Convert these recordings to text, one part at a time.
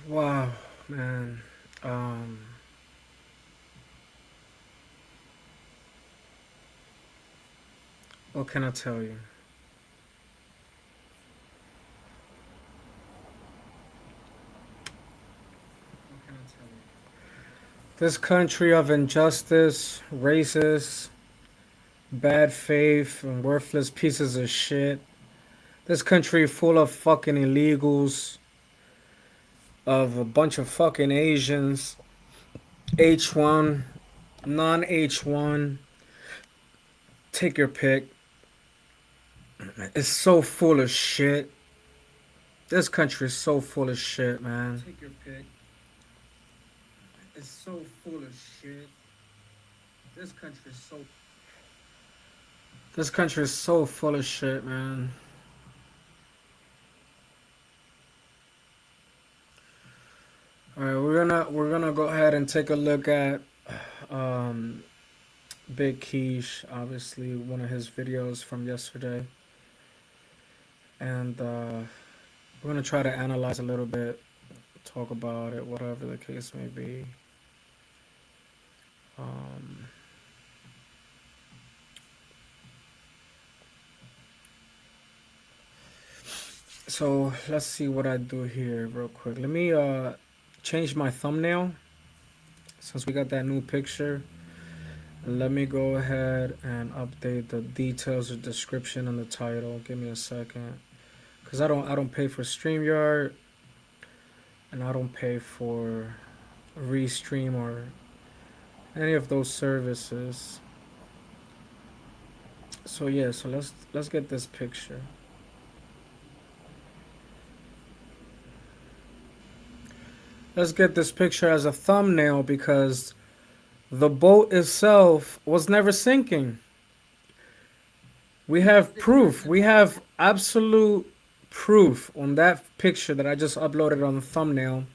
Wow, man. What can I tell you? This country of injustice, racist, bad faith, and worthless pieces of shit. This country full of fucking illegals, of a bunch of fucking Asians, H1, non H1, take your pick. It's so full of shit. This country is so full of shit, man. Take your pick. It's so full of shit. This country is so. This country is so full of shit, man. All right, we're gonna go ahead and take a look at um, Big Quiche, obviously one of his videos from yesterday, and we're gonna try to analyze a little bit, talk about it, whatever the case may be. Um, so let's see what I do here real quick. Let me change my thumbnail since we got that new picture. Let me go ahead and update the details or description and the title. Give me a second, cause I don't pay for StreamYard, and I don't pay for Restream or any of those services. So yeah, so let's get this picture. Let's get this picture as a thumbnail because the boat itself was never sinking. We have proof. We have absolute proof on that picture that I just uploaded on the thumbnail.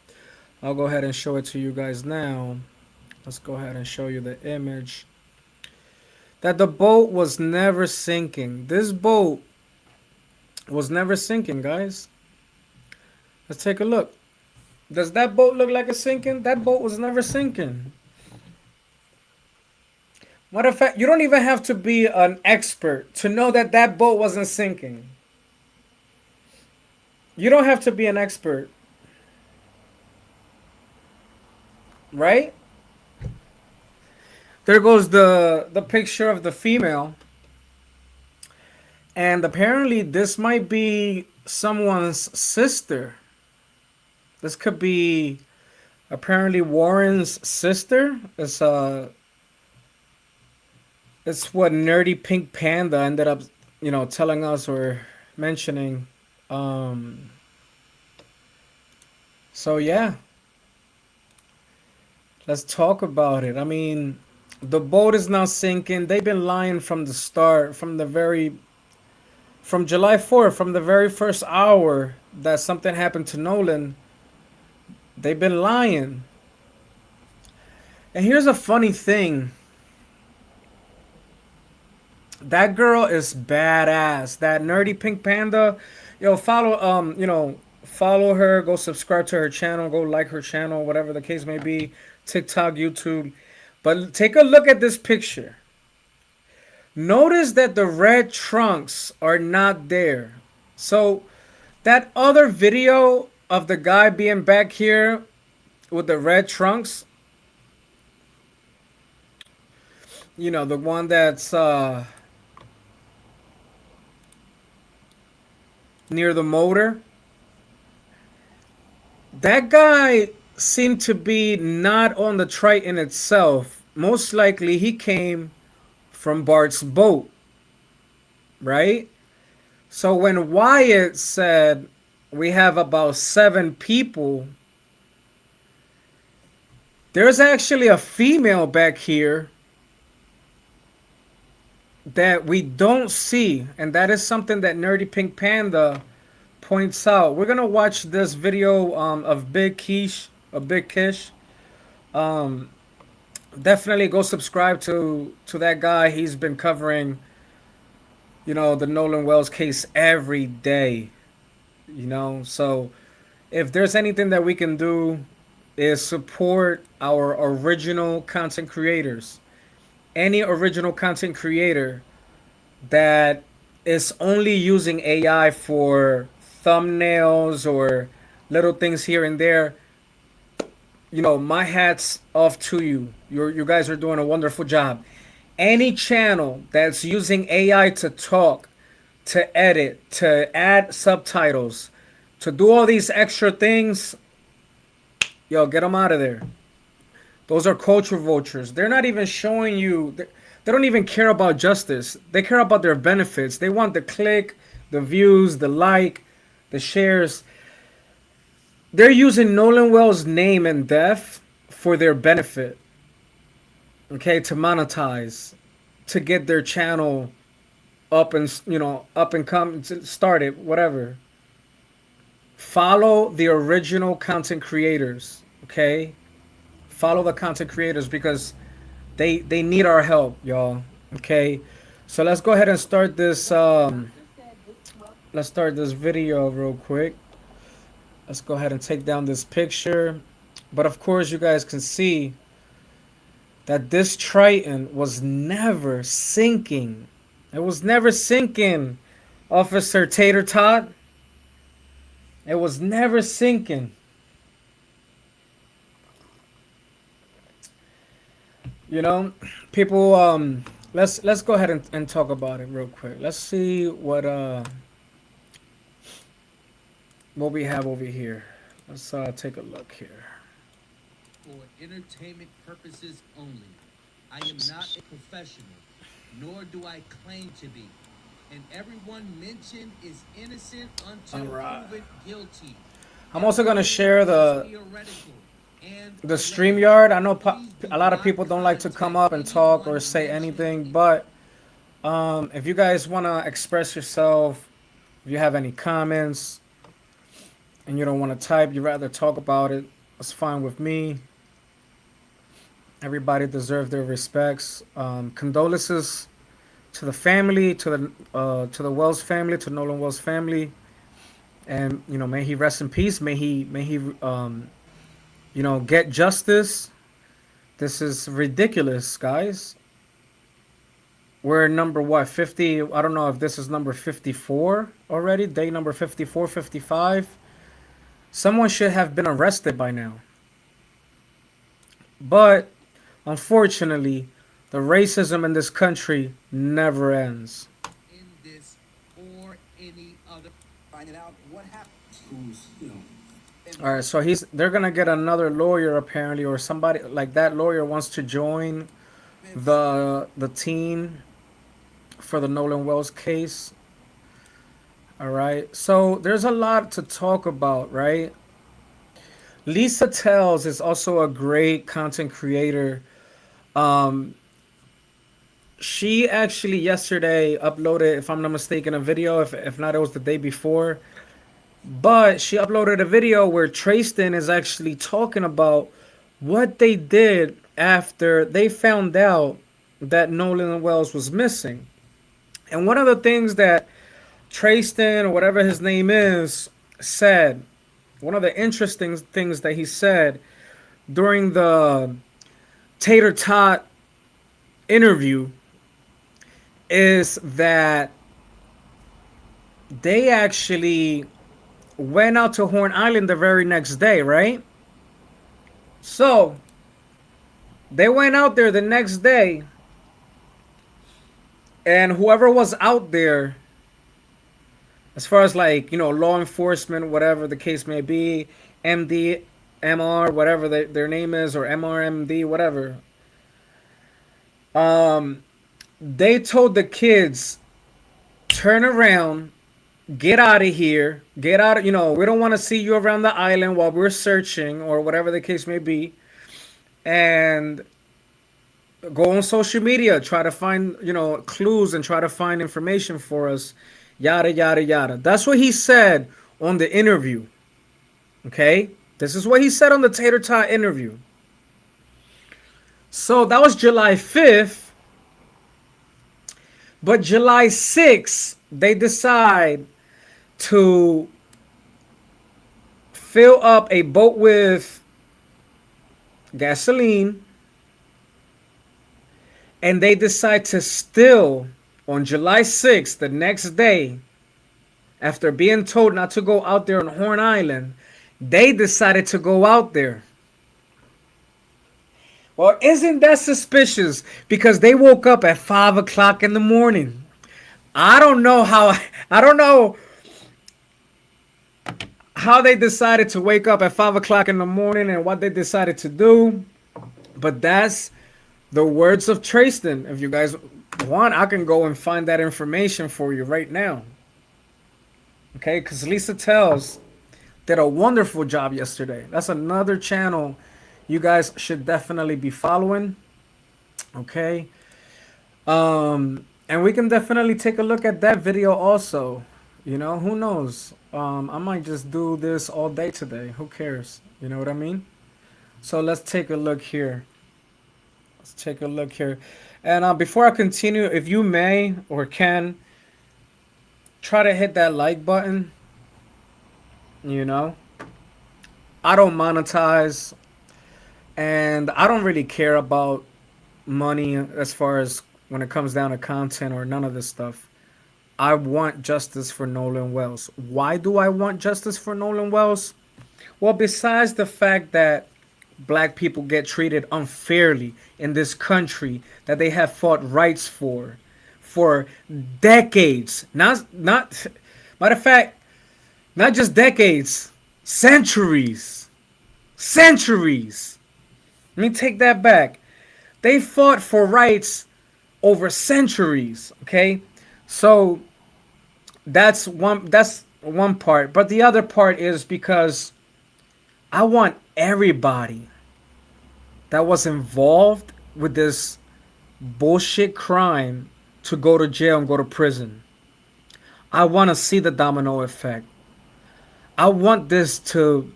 I'll go ahead and show it to you guys now. Let's go ahead and show you the image. That the boat was never sinking. This boat was never sinking, guys. Let's take a look. Does that boat look like it's sinking? That boat was never sinking. Matter of fact, you don't even have to be an expert to know that that boat wasn't sinking. You don't have to be an expert, right? There goes the picture of the female. And apparently this might be someone's sister. This could be apparently Warren's sister. It's what Nerdy Pink Panda ended up, telling us or mentioning. Um, so yeah, let's talk about it. I mean, the boat is now sinking. They've been lying from the start, from July 4th, from the very first hour that something happened to Nolan. They've been lying. And here's a funny thing. That girl is badass. That Nerdy Pink Panda, follow her, go subscribe to her channel, go like her channel, whatever the case may be, TikTok, YouTube. But take a look at this picture. Notice that the red trunks are not there. So that other video of the guy being back here with the red trunks, the one that's near the motor, that guy seemed to be not on the Triton itself. Most likely he came from Bart's boat, right? So when Wyatt said we have about 7 people, there's actually a female back here that we don't see, and that is something that Nerdy Pink Panda points out. We're gonna watch this video of Big Quiche, of Big Kish. Um, Definitely go subscribe to that guy. He's been covering, the Nolan Wells case every day. So if there's anything that we can do, is support our original content creators. Any original content creator that is only using AI for thumbnails or little things here and there, my hat's off to you. You guys are doing a wonderful job. Any channel that's using AI to talk, to edit, to add subtitles, to do all these extra things, yo, get them out of there. Those are culture vultures. They're not even showing you. They don't even care about justice. They care about their benefits. They want the click, the views, the like, the shares. They're using Nolan Wells' name and death for their benefit. Okay, to monetize, to get their channel up and up and come started, whatever. Follow the original content creators. Okay, follow the content creators because they need our help, y'all. Okay, so let's go ahead and start this. Let's start this video real quick. Let's go ahead and take down this picture. But of course, you guys can see that this Triton was never sinking. It was never sinking, Officer Tater Tot. It was never sinking. You know, people. Let's go ahead and talk about it real quick. Let's see what we have over here. Let's take a look here. For entertainment purposes only. I am not a professional, nor do I claim to be. And everyone mentioned is innocent until proven guilty. I'm also gonna share the StreamYard. I know a lot of people don't like to come up and talk or say anything, but if you guys wanna express yourself, if you have any comments, and you don't want to type, you rather talk about it, that's fine with me. Everybody deserves their respects. Condolences to the family, to the Wells family, to Nolan Wells family, and may he rest in peace. May he get justice. This is ridiculous, guys. We're number what, 50? I don't know if this is number 54 already. Day number 54, 55. Someone should have been arrested by now. But unfortunately, the racism in this country never ends. In this or any other, finding out what happened. All right, so they're gonna get another lawyer apparently, or somebody like that lawyer wants to join the team for the Nolan Wells case. All right, so there's a lot to talk about, right? Lisa Tells is also a great content creator. Um, she actually yesterday uploaded, if I'm not mistaken, a video. If not, it was the day before. But she uploaded a video where Tristan is actually talking about what they did after they found out that Nolan Wells was missing. And one of the things that Tristan, or whatever his name is, said, one of the interesting things that he said during the Tater Tot interview is that they actually went out to Horn Island the very next day, right? So they went out there the next day, and whoever was out there, as far as like law enforcement, whatever the case may be, MD, MR, whatever their name is, or MRMD, whatever, they told the kids, turn around, get out of here, get out. We don't want to see you around the island while we're searching, or whatever the case may be, and go on social media, try to find clues and try to find information for us, yada yada yada. That's what he said on the interview. Okay, this is what he said on the Tater Tot interview. So that was July 5th, but July 6th they decide to fill up a boat with gasoline, and they decide to still, on July 6th, the next day, after being told not to go out there on Horn Island, they decided to go out there. Well, isn't that suspicious? Because they woke up at 5 o'clock in the morning. I don't know how, I don't know how they decided to wake up at 5 o'clock in the morning and what they decided to do. But that's the words of Tristan. If you guys want, I can go and find that information for you right now. Okay, because Lisa Tells did a wonderful job yesterday. That's another channel you guys should definitely be following. Okay. And we can definitely take a look at that video also. You know, who knows? I might just do this all day today. Who cares? You know what I mean? So let's take a look here. Let's take a look here. And before I continue, if you may or can, try to hit that like button. You know, I don't monetize, and I don't really care about money as far as when it comes down to content or none of this stuff. I want justice for Nolan Wells. Why do I want justice for Nolan Wells? Well, besides the fact that black people get treated unfairly in this country that they have fought rights for decades. Not matter of fact, not just decades, centuries. Centuries. Let me take that back. They fought for rights over centuries, okay? So that's one part, but the other part is because I want everybody that was involved with this bullshit crime to go to jail and go to prison. I want to see the domino effect. I want this to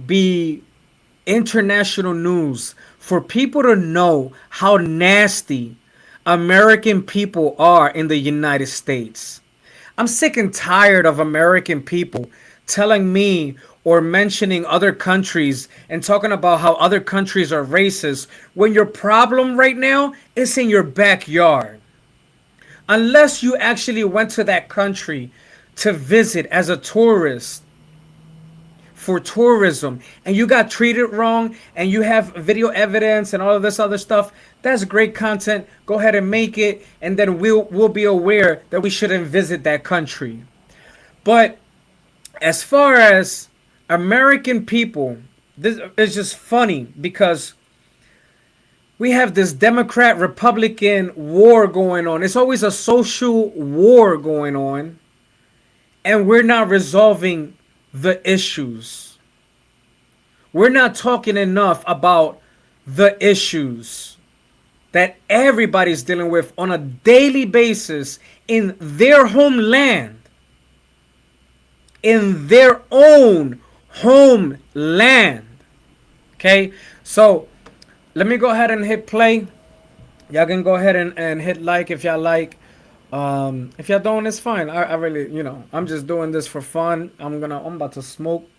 be international news for people to know how nasty American people are in the United States. I'm sick and tired of American people telling me or mentioning other countries and talking about how other countries are racist when your problem right now is in your backyard. Unless you actually went to that country to visit as a tourist for tourism and you got treated wrong and you have video evidence and all of this other stuff, that's great content. Go ahead and make it, and then we'll be aware that we shouldn't visit that country. But as far as American people, this is just funny because we have this Democrat Republican war going on. It's always a social war going on, and we're not resolving the issues. We're not talking enough about the issues that everybody's dealing with on a daily basis in their homeland, in their own homeland. Okay, so let me go ahead and hit play. Y'all can go ahead and hit like if y'all like. If y'all don't, it's fine. I really, I'm just doing this for fun. I'm about to smoke.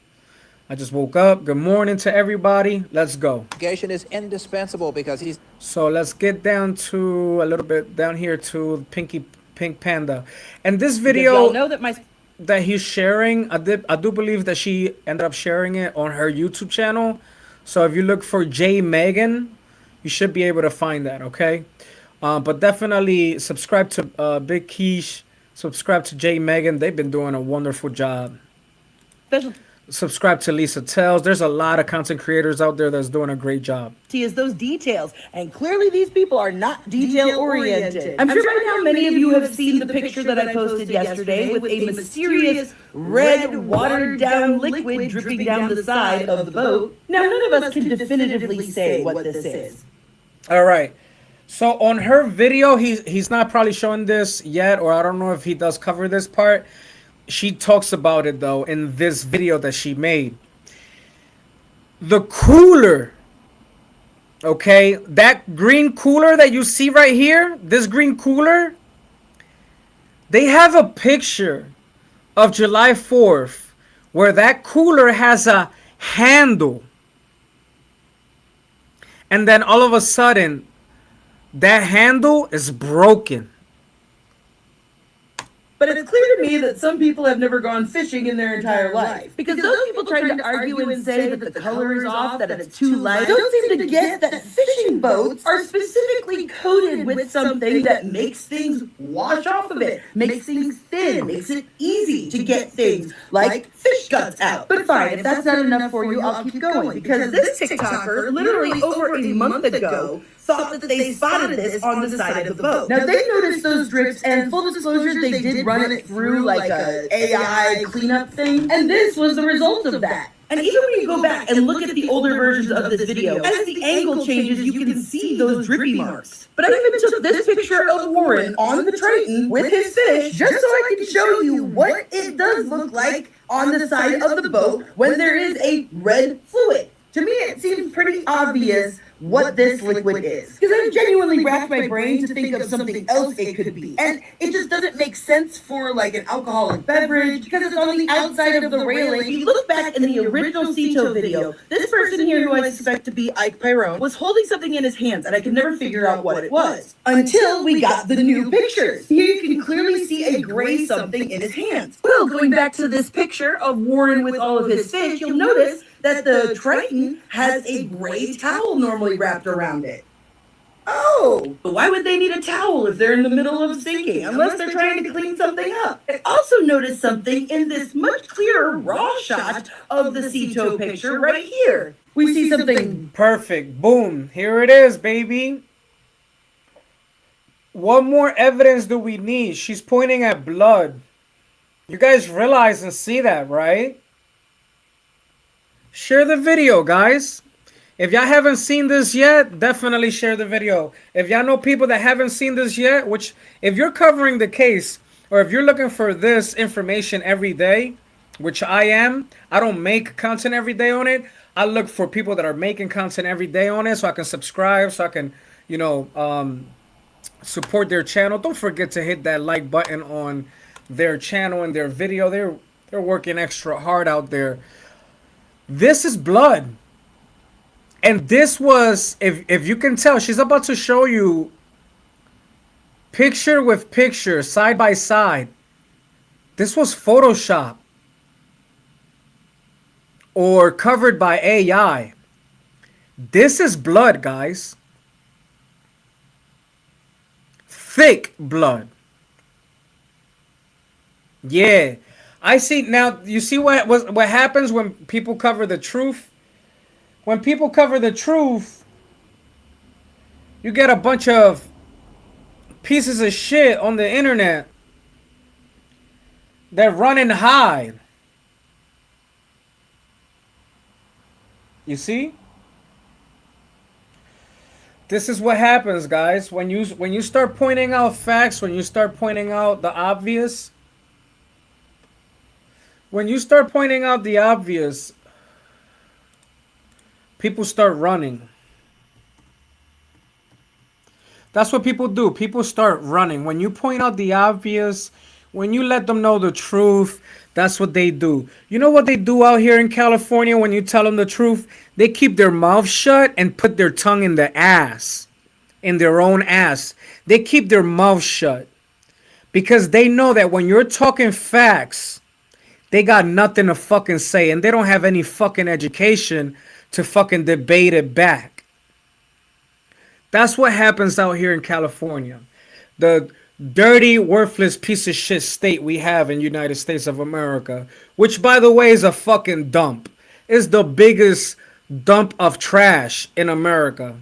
I just woke up. Good morning to everybody. Let's go. Investigation is indispensable because he's So let's get down to a little bit down here to Pink Panda. And this video Y'all know that my that he's sharing, I do believe that she ended up sharing it on her YouTube channel. So if you look for J Megan, you should be able to find that, okay? But definitely subscribe to Big Quiche, subscribe to J Megan. They've been doing a wonderful job. specialty Subscribe to Lisa Tells. There's a lot of content creators out there that's doing a great job. is those details, and clearly these people are not detail oriented. I'm sure by now many of you have seen the picture that I posted yesterday with a mysterious red watered down liquid dripping down the side of the boat. Now none of us can definitively say what this is. All right. So on her video, he's not probably showing this yet, or I don't know if he does cover this part. She talks about it though in this video that she made. The cooler, okay, that green cooler that you see right here, this green cooler, they have a picture of July 4th where that cooler has a handle. And then all of a sudden, that handle is broken. But it's clear to me that some people have never gone fishing in their entire life. Because those people trying to argue and say that the color is off, that it's too light, don't seem to get that fishing boats are specifically coated with something that makes things wash off of it, makes things thin, makes it easy to get things like fish guts out. But fine, if that's not enough for you, I'll keep going. Because this TikToker, literally over a month ago, thought that they spotted this on the side of the boat. Now they noticed those drips, and full disclosure, they did run it through like a AI cleanup thing, and this was the result of that. And even when you go back and look at the older versions of this video, as the angle changes, you can see those drippy marks. But I even took this picture of Warren on the Triton with his fish, just so I could show you what it does look like on the side of the boat when there is a red fluid. To me, it seems pretty obvious what this liquid is. Because I've genuinely racked my brain to think of something else it could be. And it just doesn't make sense for like an alcoholic beverage because it's on the outside of the railing. If you look back in the original Ceto video, this person here, who I suspect to be Ike Pyrone, was holding something in his hands and I could never figure out what it was. Until we got the new pictures. Here you can clearly see a gray something in his hands. Well, going back to this picture of Warren with all of his fish, you'll notice that the Triton has a gray towel normally wrapped around it. Oh, but why would they need a towel if they're in the middle of sinking, unless they're trying to clean something up? I also noticed something in this much clearer raw shot of the Ceto picture right here. We see something Perfect. Boom. Here it is, baby. What more evidence do we need? She's pointing at blood. You guys realize and see that, right? Share the video, guys. If y'all haven't seen this yet, definitely share the video. If y'all know people that haven't seen this yet, which if you're covering the case or if you're looking for this information every day, which I am, I don't make content every day on it. I look for people that are making content every day on it so I can subscribe, so I can, support their channel. Don't forget to hit that like button on their channel and their video. They're working extra hard out there. This is blood. And this was, if you can tell, she's about to show you picture with picture, side by side. This was Photoshop or covered by AI. This is blood, guys. Thick blood. Yeah. I see now. You see what happens when people cover the truth? When people cover the truth, you get a bunch of pieces of shit on the internet that run and hide. You see? This is what happens, guys. When you start pointing out facts, when you start pointing out the obvious, when you start pointing out the obvious, people start running. That's what people do. People start running. When you point out the obvious, when you let them know the truth, that's what they do. You know what they do out here in California when you tell them the truth? They keep their mouth shut and put their tongue in the ass, in their own ass. They keep their mouth shut because they know that when you're talking facts, they got nothing to fucking say and they don't have any fucking education to fucking debate it back. That's what happens out here in California. The dirty, worthless piece of shit state we have in United States of America, which by the way is a fucking dump. It's the biggest dump of trash in America.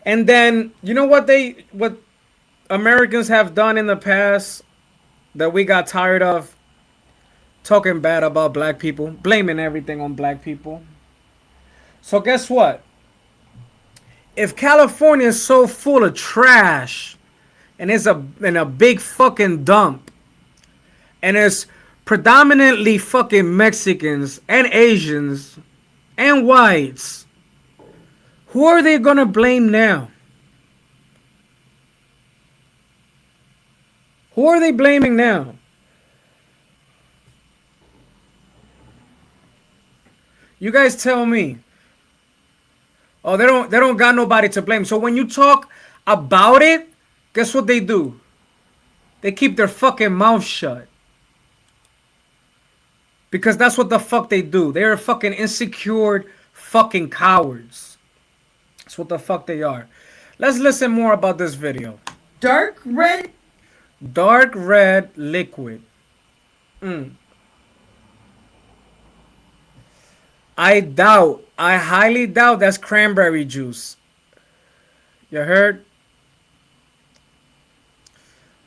And then, you know what Americans have done in the past that we got tired of? Talking bad about black people, blaming everything on black people. So guess what? If California is so full of trash and it's in a big fucking dump and it's predominantly fucking Mexicans and Asians and whites, who are they gonna blame now? Who are they blaming now? You guys tell me. Oh, they don't got nobody to blame. So when you talk about it, guess what they do? They keep their fucking mouth shut. Because that's what the fuck they do. They're fucking insecure fucking cowards. That's what the fuck they are. Let's listen more about this video. Dark red. Dark red liquid. I highly doubt that's cranberry juice. You heard?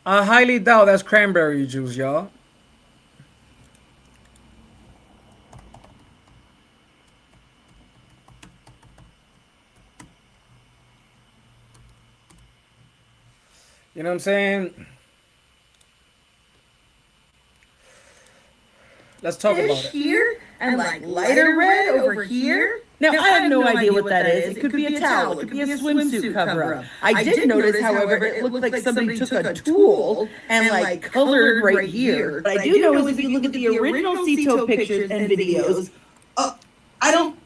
I highly doubt that's cranberry juice, y'all. You know what I'm saying? Let's talk about it. Here and like lighter red over here. Now, I have no idea what that is. It could be a towel. It could be a swimsuit cover-up. I did notice, however, it looked like somebody took a tool and like colored right here. What I do know is if you look at the original Cito pictures and videos,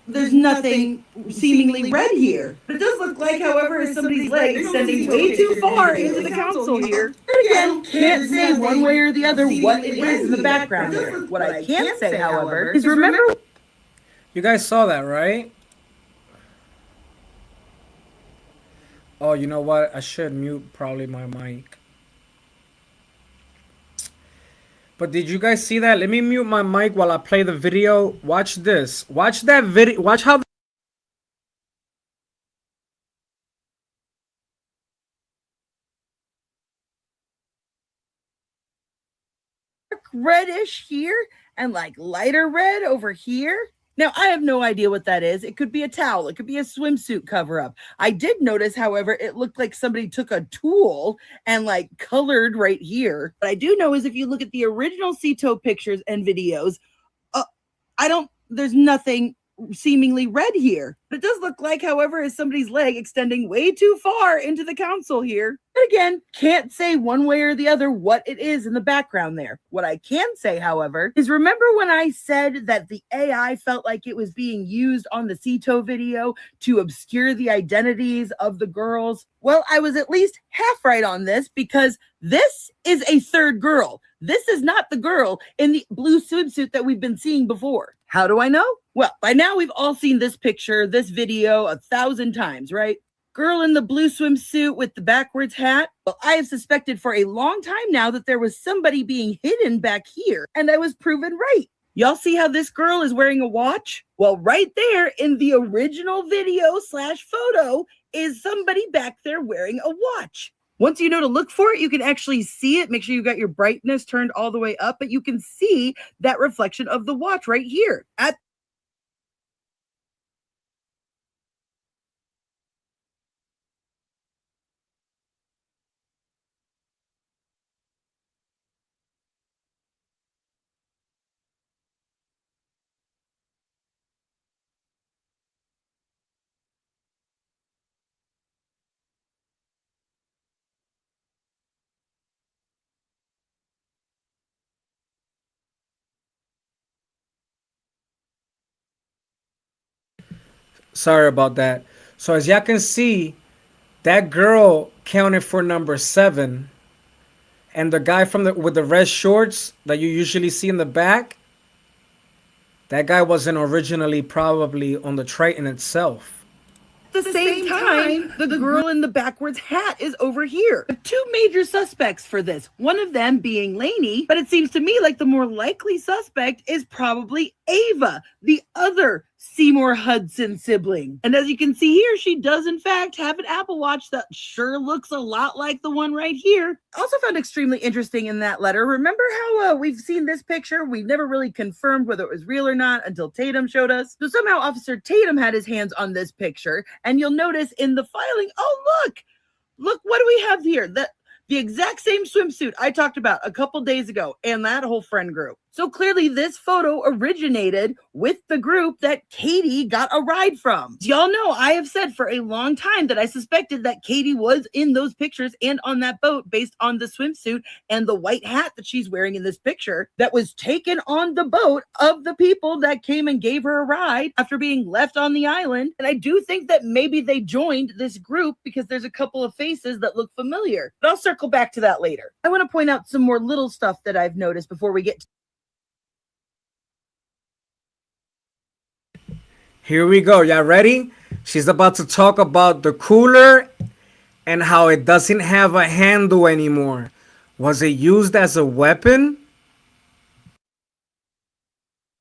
there's nothing seemingly red here. But it does look like, however, is somebody's leg extending way too far into the console here. But again, can't say one way or the other what it is in the background there. What I can say, however, is remember... You guys saw that, right? Oh, you know what? I should mute probably my mic. But did you guys see that? Let me mute my mic while I play the video. Watch this. Watch that video. Watch how... reddish here and like lighter red over here. Now, I have no idea what that is. It could be a towel. It could be a swimsuit cover-up. I did notice, however, it looked like somebody took a tool and like colored right here. What I do know is if you look at the original Cito pictures and videos, there's nothing seemingly red here. But it does look like, however, is somebody's leg extending way too far into the console here. But again, can't say one way or the other what it is in the background there. What I can say, however, is remember when I said that the AI felt like it was being used on the Cito video to obscure the identities of the girls? Well, I was at least half right on this because this is a third girl. This is not the girl in the blue swimsuit that we've been seeing before. How do I know? Well, by now we've all seen this picture, this video 1,000 times, right? Girl in the blue swimsuit with the backwards hat. Well, I have suspected for a long time now that there was somebody being hidden back here, and I was proven right. Y'all see how this girl is wearing a watch? Well, right there in the original video / photo is somebody back there wearing a watch. Once you know to look for it, you can actually see it. Make sure you got your brightness turned all the way up, but you can see that reflection of the watch right here. Sorry about that. So as y'all can see, that girl counted for number 7. And the guy with the red shorts that you usually see in the back, that guy wasn't originally probably on the Triton itself. At the same time, the girl in the backwards hat is over here. Two major suspects for this, one of them being Lainey, but it seems to me like the more likely suspect is probably Ava, the other Seymour Hudson sibling. And as you can see here, she does in fact have an Apple Watch that sure looks a lot like the one right here. Also found extremely interesting in that letter. Remember how we've seen this picture? We never really confirmed whether it was real or not until Tatum showed us. So somehow Officer Tatum had his hands on this picture. And you'll notice in the filing, oh, look, what do we have here? The exact same swimsuit I talked about a couple days ago and that whole friend group. So clearly this photo originated with the group that Katie got a ride from. Y'all know I have said for a long time that I suspected that Katie was in those pictures and on that boat based on the swimsuit and the white hat that she's wearing in this picture that was taken on the boat of the people that came and gave her a ride after being left on the island. And I do think that maybe they joined this group because there's a couple of faces that look familiar. But I'll circle back to that later. I want to point out some more little stuff that I've noticed before we get to Here we go. Y'all ready? She's about to talk about the cooler and how it doesn't have a handle anymore. Was it used as a weapon?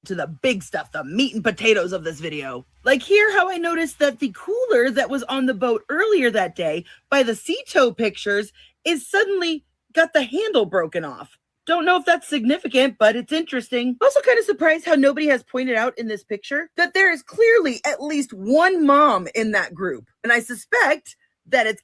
the big stuff, the meat and potatoes of this video. Like here, how I noticed that the cooler that was on the boat earlier that day by the sea tow pictures is suddenly got the handle broken off. Don't know if that's significant, but it's interesting. Also kind of surprised how nobody has pointed out in this picture that there is clearly at least one mom in that group. And I suspect that it's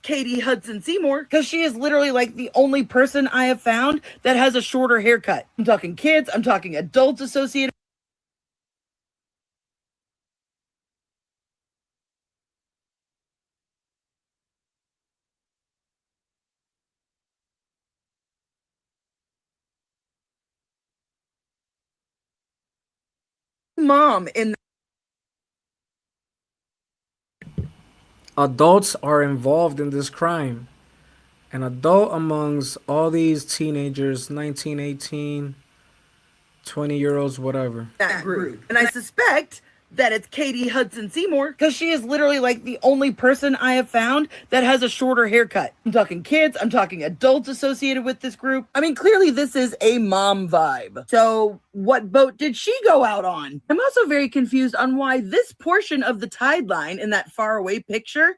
Katie Hudson Seymour, because she is literally like the only person I have found that has a shorter haircut. I'm talking kids, I'm talking adults associated. Mom in Adults are involved in this crime. An adult amongst all these teenagers, 19, 18, 20-year-olds, whatever. that group. And I suspect that it's Katie Hudson Seymour, because she is literally like the only person I have found that has a shorter haircut. I'm talking kids, I'm talking adults associated with this group. I mean, clearly this is a mom vibe. So what boat did she go out on? I'm also very confused on why this portion of the tide line in that faraway picture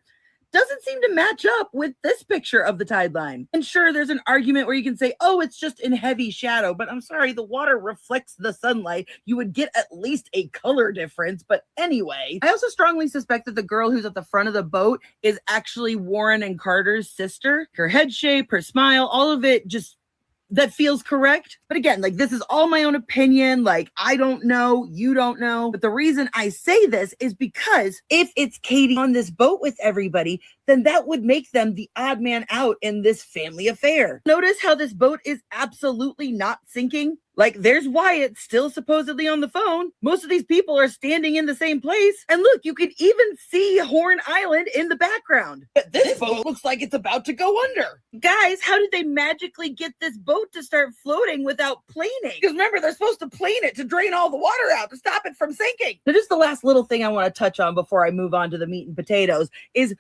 doesn't seem to match up with this picture of the tide line. And sure, there's an argument where you can say, oh, it's just in heavy shadow, but I'm sorry, the water reflects the sunlight. You would get at least a color difference. But anyway, I also strongly suspect that the girl who's at the front of the boat is actually Warren and Carter's sister. Her head shape, her smile, all of it just that feels correct. But again, like this is all my own opinion. Like I don't know, you don't know. But the reason I say this is because if it's Katie on this boat with everybody, then that would make them the odd man out in this family affair. Notice how this boat is absolutely not sinking. Like there's Wyatt still supposedly on the phone. Most of these people are standing in the same place. And look, you can even see Horn Island in the background. But this boat looks like it's about to go under. Guys, how did they magically get this boat to start floating without planing? Because remember, they're supposed to plane it to drain all the water out to stop it from sinking. So just the last little thing I want to touch on before I move on to the meat and potatoes is,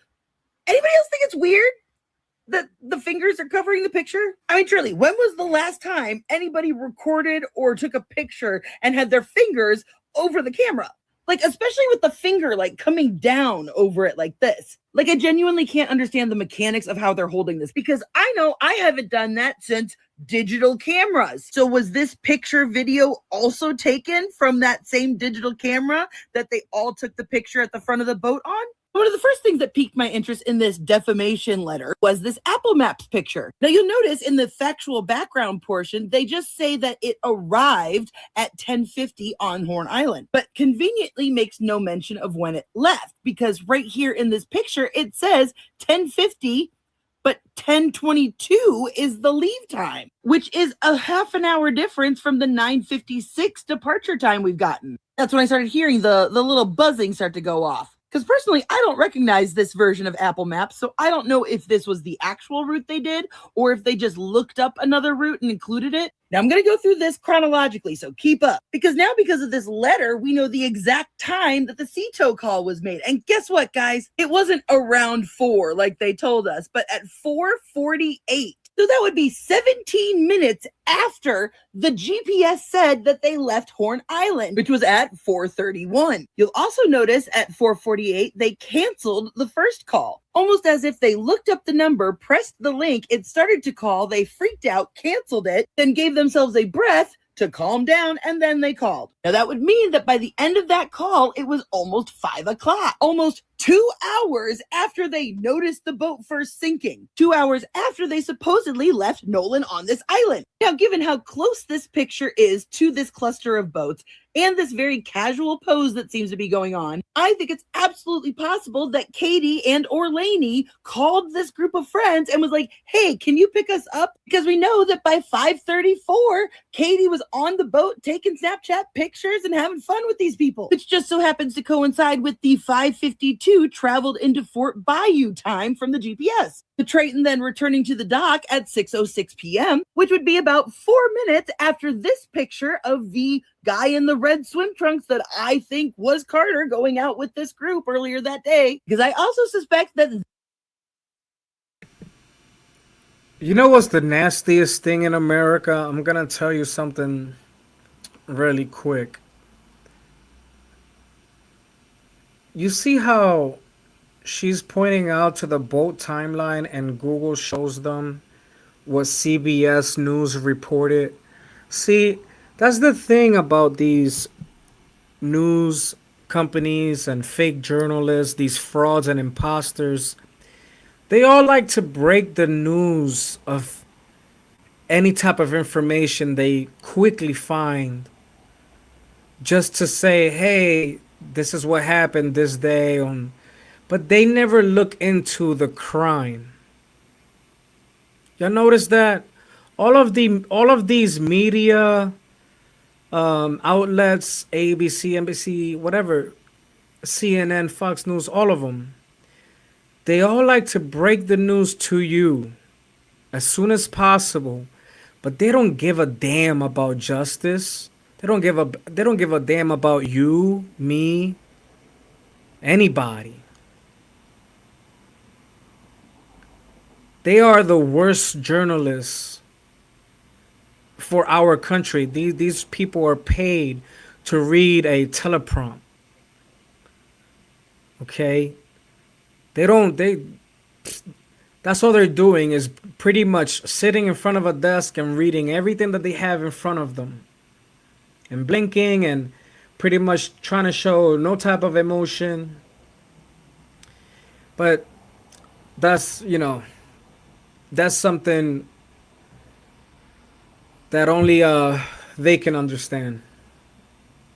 anybody else think it's weird that the fingers are covering the picture? I mean, truly, when was the last time anybody recorded or took a picture and had their fingers over the camera? Like, especially with the finger, like, coming down over it like this. Like, I genuinely can't understand the mechanics of how they're holding this, because I know I haven't done that since digital cameras. So was this picture video also taken from that same digital camera that they all took the picture at the front of the boat on? One of the first things that piqued my interest in this defamation letter was this Apple Maps picture. Now you'll notice in the factual background portion, they just say that it arrived at 10:50 on Horn Island, but conveniently makes no mention of when it left, because right here in this picture, it says 10:50, but 10:22 is the leave time, which is a half an hour difference from the 9:56 departure time we've gotten. That's when I started hearing the little buzzing start to go off. Because personally, I don't recognize this version of Apple Maps, so I don't know if this was the actual route they did or if they just looked up another route and included it. Now I'm going to go through this chronologically, so keep up. Because now, because of this letter, we know the exact time that the sea tow call was made. And guess what, guys? It wasn't around 4 like they told us, but at 4:48. So that would be 17 minutes after the GPS said that they left Horn Island, which was at 4:31. You'll also notice at 4:48, they canceled the first call. Almost as if they looked up the number, pressed the link, it started to call, they freaked out, canceled it, then gave themselves a breath to calm down, and then they called. Now that would mean that by the end of that call, it was almost 5 o'clock, almost 2 hours after they noticed the boat first sinking, 2 hours after they supposedly left Nolan on this island. Now, given how close this picture is to this cluster of boats and this very casual pose that seems to be going on, I think it's absolutely possible that Katie and Orlaney called this group of friends and was like, hey, can you pick us up? Because we know that by 5:34, Katie was on the boat taking Snapchat pictures and having fun with these people, which just so happens to coincide with the 5:52 traveled into Fort Bayou time from the GPS. The Triton then returning to the dock at 6:06 p.m., which would be about 4 minutes after this picture of the guy in the red swim trunks that I think was Carter going out with this group earlier that day. Because I also suspect that... You know what's the nastiest thing in America? I'm gonna tell you something really quick. You see how she's pointing out to the boat timeline and Google shows them what CBS News reported? See, that's the thing about these news companies and fake journalists, these frauds and imposters. They all like to break the news of any type of information they quickly find just to say, hey, this is what happened this day on, but they never look into the crime. Y'all notice that all of these media outlets, ABC, NBC, whatever, CNN, Fox News, all of them, they all like to break the news to you as soon as possible, but they don't give a damn about justice. They don't give a damn about you, me, anybody. They are the worst journalists for our country. These people are paid to read a teleprompt. Okay? They that's all they're doing is pretty much sitting in front of a desk and reading everything that they have in front of them. And blinking and pretty much trying to show no type of emotion. But that's, that's something that only they can understand.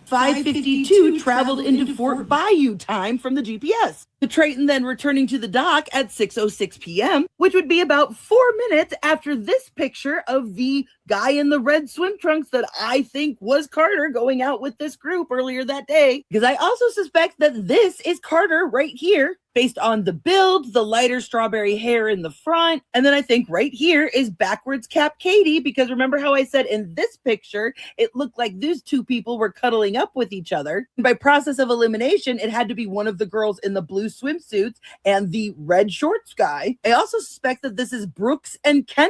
5:52 traveled into Fort Bayou time from the GPS. The Triton then returning to the dock at 6:06 p.m., which would be about 4 minutes after this picture of the guy in the red swim trunks that I think was Carter going out with this group earlier that day. Because I also suspect that this is Carter right here, based on the build, the lighter strawberry hair in the front. And then I think right here is backwards cap Katie, because remember how I said in this picture, it looked like these two people were cuddling up with each other. And by process of elimination, it had to be one of the girls in the blue swimsuits and the red shorts guy. I also suspect that this is Brooks and Ken.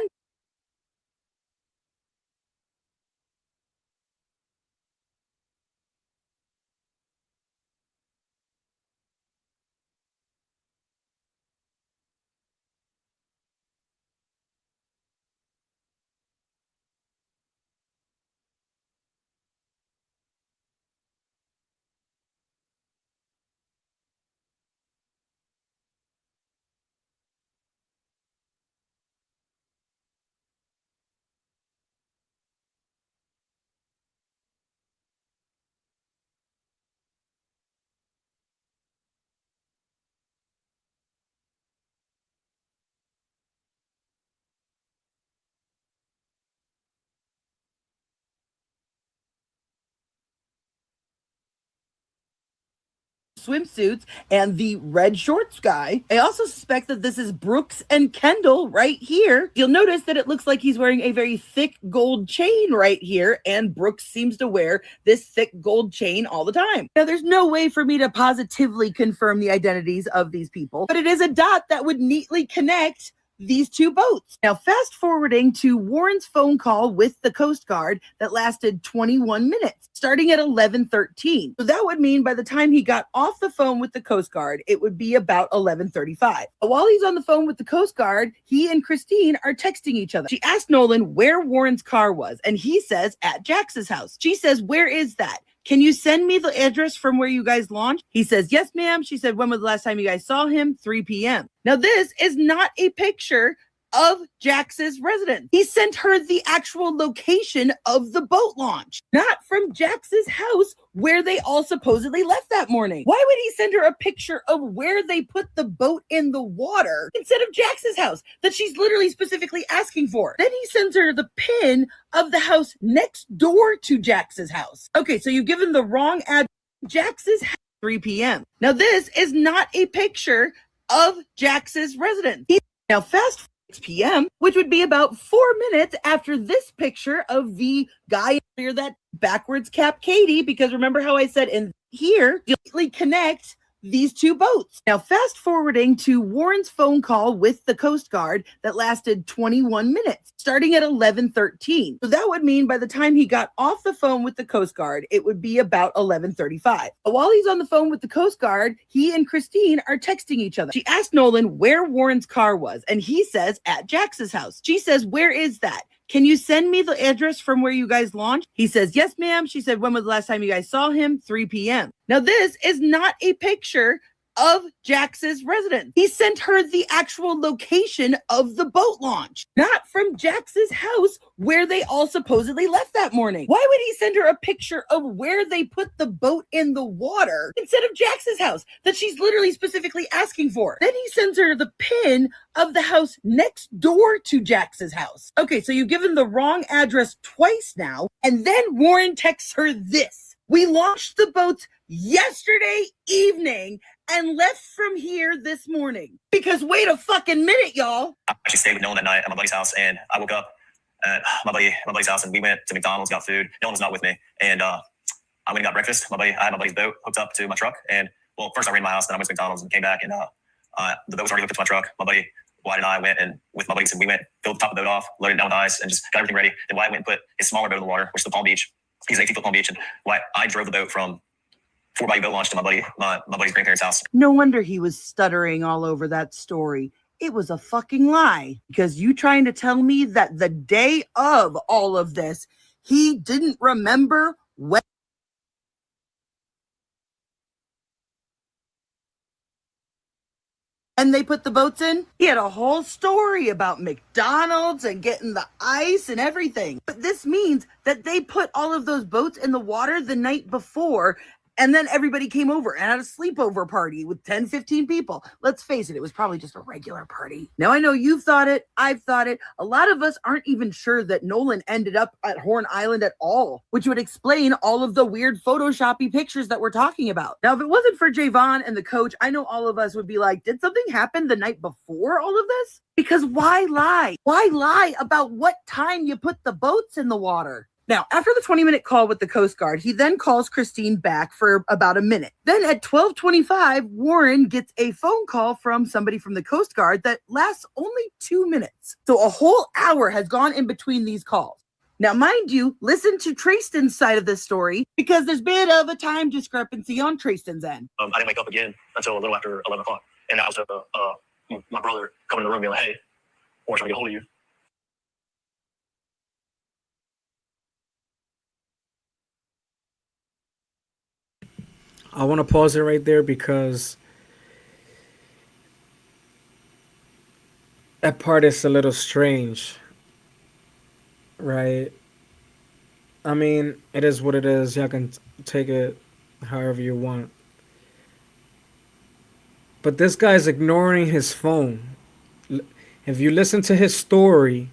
Swimsuits and the red shorts guy. I also suspect that this is Brooks and Kendall right here. You'll notice that it looks like he's wearing a very thick gold chain right here, and Brooks seems to wear this thick gold chain all the time. Now, there's no way for me to positively confirm the identities of these people, but it is a dot that would neatly connect these two boats. Now, fast forwarding to Warren's phone call with the Coast Guard that lasted 21 minutes, starting at 11:13. So that would mean by the time he got off the phone with the Coast Guard, it would be about 11:35. While he's on the phone with the Coast Guard, he and Christine are texting each other. She asked Nolan where Warren's car was, and he says at Jax's house. She says, "Where is that? Can you send me the address from where you guys launched?" He says, "Yes, ma'am." She said, "When was the last time you guys saw him?" 3 p.m. Now, this is not a picture of Jax's residence. He sent her the actual location of the boat launch, not from Jax's house where they all supposedly left that morning. Why would he send her a picture of where they put the boat in the water instead of Jax's house that she's literally specifically asking for? Then he sends her the pin of the house next door to Jax's house. Okay, so you've given the wrong address. Jax's house, 3 p.m. Now, this is not a picture of Jax's residence. Now, fast 6 p.m., which would be about 4 minutes after this picture of the guy here that backwards cap Katie, because remember how I said in here, you connect these two boats. Now, fast forwarding to Warren's phone call with the Coast Guard that lasted 21 minutes, starting at 11:13. So that would mean by the time he got off the phone with the Coast Guard, it would be about 11:35. While he's on the phone with the Coast Guard, he and Christine are texting each other. She asked Nolan where Warren's car was, and he says at Jax's house. She says, "Where is that? Can you send me the address from where you guys launched?" He says, "Yes, ma'am." She said, "When was the last time you guys saw him?" 3 p.m. Now, this is not a picture of Jax's residence. He sent her the actual location of the boat launch, not from Jax's house where they all supposedly left that morning. Why would he send her a picture of where they put the boat in the water instead of Jax's house that she's literally specifically asking for? Then he sends her the pin of the house next door to Jax's house. Okay, so you've given the wrong address twice now, and then Warren texts her this. "We launched the boats yesterday evening and left from here this morning." Because wait a fucking minute, y'all. I actually stayed with Nolan that night at my buddy's house, and I woke up at my buddy's house, and we went to McDonald's, got food. Nolan was not with me, and I went and got breakfast. I had my buddy's boat hooked up to my truck, and well, first I ran to my house, then I went to McDonald's and came back, and the boat was already hooked up to my truck. My buddy Wyatt and I went, and with my buddies, and we went, filled the top of the boat off, loaded it down with ice, and just got everything ready. Then Wyatt went and put his smaller boat in the water, which is the Palm Beach. He's an 18-foot Palm Beach, and I drove the boat from 4 boat launch to my buddy's grandparents' house. No wonder he was stuttering all over that story. It was a fucking lie. Because you trying to tell me that the day of all of this, he didn't remember when they put the boats in? He had a whole story about McDonald's and getting the ice and everything. But this means that they put all of those boats in the water the night before, and then everybody came over and had a sleepover party with 10, 15 people. Let's face it, it was probably just a regular party. Now, I know you've thought it, I've thought it. A lot of us aren't even sure that Nolan ended up at Horn Island at all, which would explain all of the weird Photoshoppy pictures that we're talking about. Now, if it wasn't for Javon and the coach, I know all of us would be like, did something happen the night before all of this? Because why lie? Why lie about what time you put the boats in the water? Now, after the 20-minute call with the Coast Guard, he then calls Christine back for about a minute. Then at 12:25, Warren gets a phone call from somebody from the Coast Guard that lasts only 2 minutes. So a whole hour has gone in between these calls. Now, mind you, listen to Trayston's side of this story because there's a bit of a time discrepancy on Trayston's end. I didn't wake up again until a little after 11 o'clock. And I was my brother coming in the room and being like, "Hey, Warren's trying to get a hold of you." I want to pause it right there because that part is a little strange, right? I mean, it is what it is. Y'all can take it however you want. But this guy's ignoring his phone. If you listen to his story,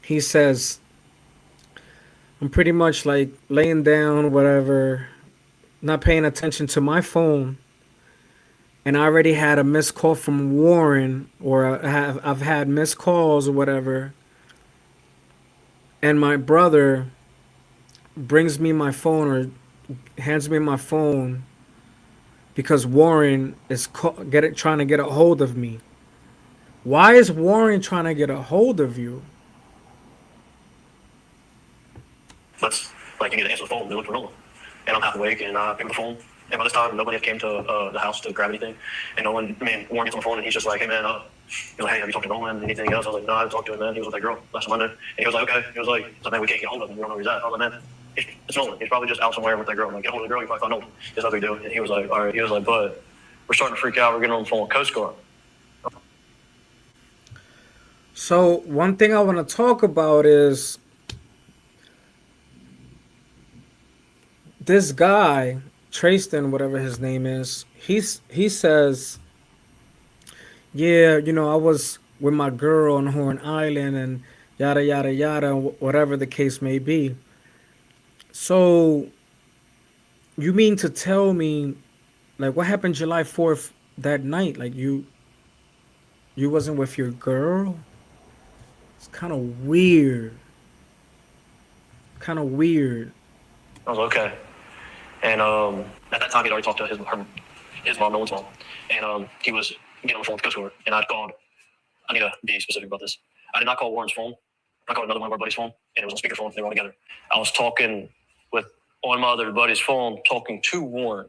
he says, I'm pretty much like laying down, whatever, not paying attention to my phone, and I already had a missed call from Warren, or I've had missed calls or whatever, and my brother brings me my phone or hands me my phone because Warren is trying to get a hold of me. Why is Warren trying to get a hold of you? Let's like you need to answer the phone. They look for Nolan, and I'm half awake, and I pick up the phone. And by this time, nobody had came to the house to grab anything. And Nolan, Warren gets on the phone, and he's just like, "Hey man, he was like, hey, have you talked to Nolan? Anything else?" I was like, "No, I haven't talked to him, man. He was with that girl last Monday." And he was like, "Okay." He was like, "Man, we can't get hold of him. We don't know where he's at." I was like, "Man, it's Nolan. He's probably just out somewhere with that girl. Like, get hold of the girl. You probably found Nolan. It's nothing to do." And he was like, "All right." He was like, "But we're starting to freak out. We're getting on the phone with Coast Guard." So one thing I want to talk about is this guy, Tristan, whatever his name is. He says, yeah, I was with my girl on Horn Island and yada yada yada, whatever the case may be. So you mean to tell me, like, what happened July 4th that night? Like, you wasn't with your girl? It's kind of weird. Kind of weird. I was like, "Okay." And at that time, he'd already talked to his mom, Nolan's mom, and he was getting on the phone with Coast Guard. And I'd called. I need to be specific about this. I did not call Warren's phone. I called another one of our buddies' phone, and it was on speakerphone. They were all together. I was talking with on my other buddy's phone, talking to Warren.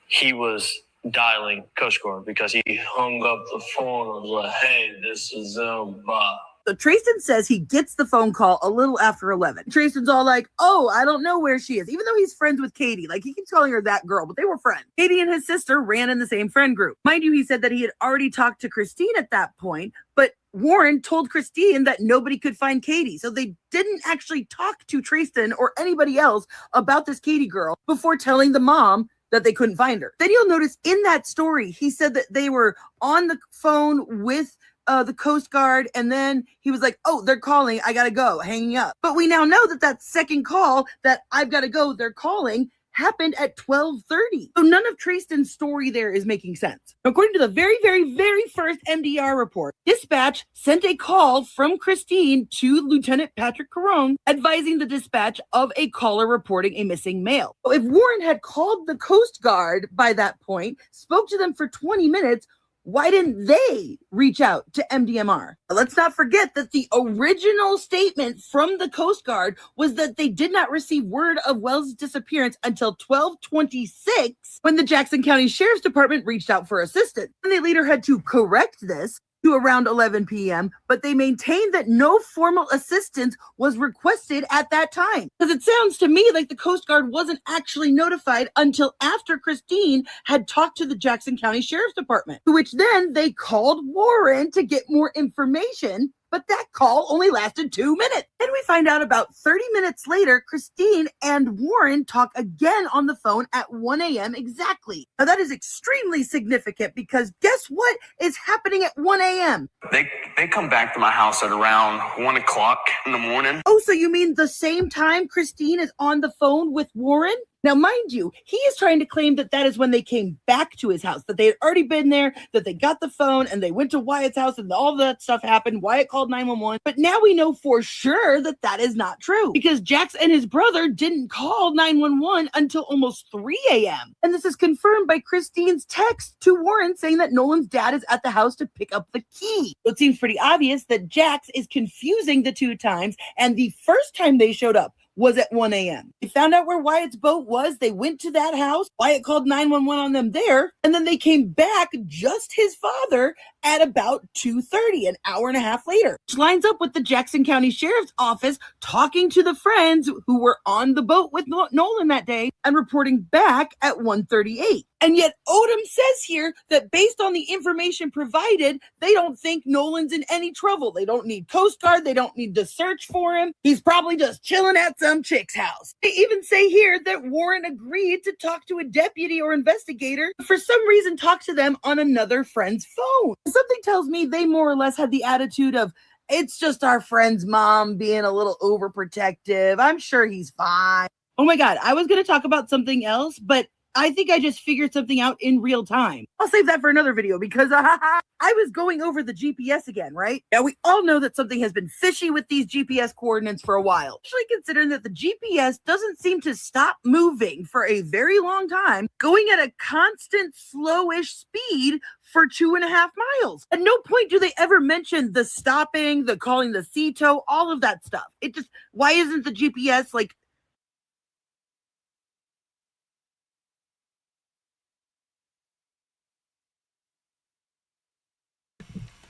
He was dialing Coast Guard because he hung up the phone and was like, "Hey, this is Bob." So Tristan says he gets the phone call a little after 11. Tristan's all like, oh, I don't know where she is. Even though he's friends with Katie. Like, he keeps calling her that girl, but they were friends. Katie and his sister ran in the same friend group. Mind you, he said that he had already talked to Christine at that point, but Warren told Christine that nobody could find Katie. So they didn't actually talk to Tristan or anybody else about this Katie girl before telling the mom that they couldn't find her. Then you'll notice in that story, he said that they were on the phone with the Coast Guard, and then he was like, oh, they're calling, I gotta go, hanging up. But we now know that that second call that I've gotta go, they're calling, happened at 12:30. So none of Tristan's story there is making sense. According to the very, very, very first MDR report, dispatch sent a call from Christine to Lieutenant Patrick Caron advising the dispatch of a caller reporting a missing male. So if Warren had called the Coast Guard by that point, spoke to them for 20 minutes, why didn't they reach out to MDMR? Let's not forget that the original statement from the Coast Guard was that they did not receive word of Wells' disappearance until 12:26 when the Jackson County Sheriff's Department reached out for assistance. And they later had to correct this to around 11 p.m., but they maintained that no formal assistance was requested at that time. Because it sounds to me like the Coast Guard wasn't actually notified until after Christine had talked to the Jackson County Sheriff's Department, to which then they called Warren to get more information. But that call only lasted 2 minutes. Then we find out about 30 minutes later, Christine and Warren talk again on the phone at 1 a.m. exactly. Now that is extremely significant because guess what is happening at 1 a.m.? They come back to my house at around 1 o'clock in the morning. Oh, so you mean the same time Christine is on the phone with Warren? Now, mind you, he is trying to claim that that is when they came back to his house, that they had already been there, that they got the phone and they went to Wyatt's house and all that stuff happened. Wyatt called 911. But now we know for sure that that is not true because Jax and his brother didn't call 911 until almost 3 a.m. And this is confirmed by Christine's text to Warren saying that Nolan's dad is at the house to pick up the key. So it seems pretty obvious that Jax is confusing the two times, and the first time they showed up was at 1 a.m. They found out where Wyatt's boat was. They went to that house. Wyatt called 911 on them there. And then they came back, just his father, at about 2:30, an hour and a half later. Which lines up with the Jackson County Sheriff's Office talking to the friends who were on the boat with Nolan that day and reporting back at 1:38. And yet Odom says here that based on the information provided, they don't think Nolan's in any trouble. They don't need Coast Guard. They don't need to search for him. He's probably just chilling at some chick's house. They even say here that Warren agreed to talk to a deputy or investigator, but for some reason talk to them on another friend's phone. Something tells me they more or less had the attitude of, it's just our friend's mom being a little overprotective. I'm sure he's fine. Oh my God, I was going to talk about something else, but I think I just figured something out in real time. I'll save that for another video because I was going over the GPS again, right? Now, we all know that something has been fishy with these GPS coordinates for a while, especially considering that the GPS doesn't seem to stop moving for a very long time, going at a constant slowish speed for 2.5 miles. At no point do they ever mention the stopping, the calling the CETO, all of that stuff. It just, why isn't the GPS like,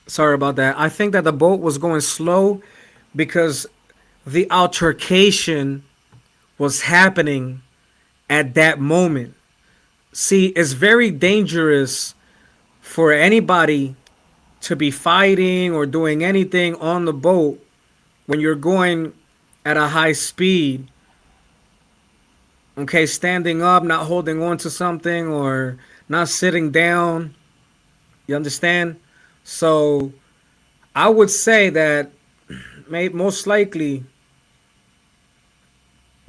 Sorry about that. I think that the boat was going slow because the altercation was happening at that moment. See, it's very dangerous for anybody to be fighting or doing anything on the boat when you're going at a high speed. Okay, standing up, not holding on to something, or not sitting down. You understand? So I would say that most likely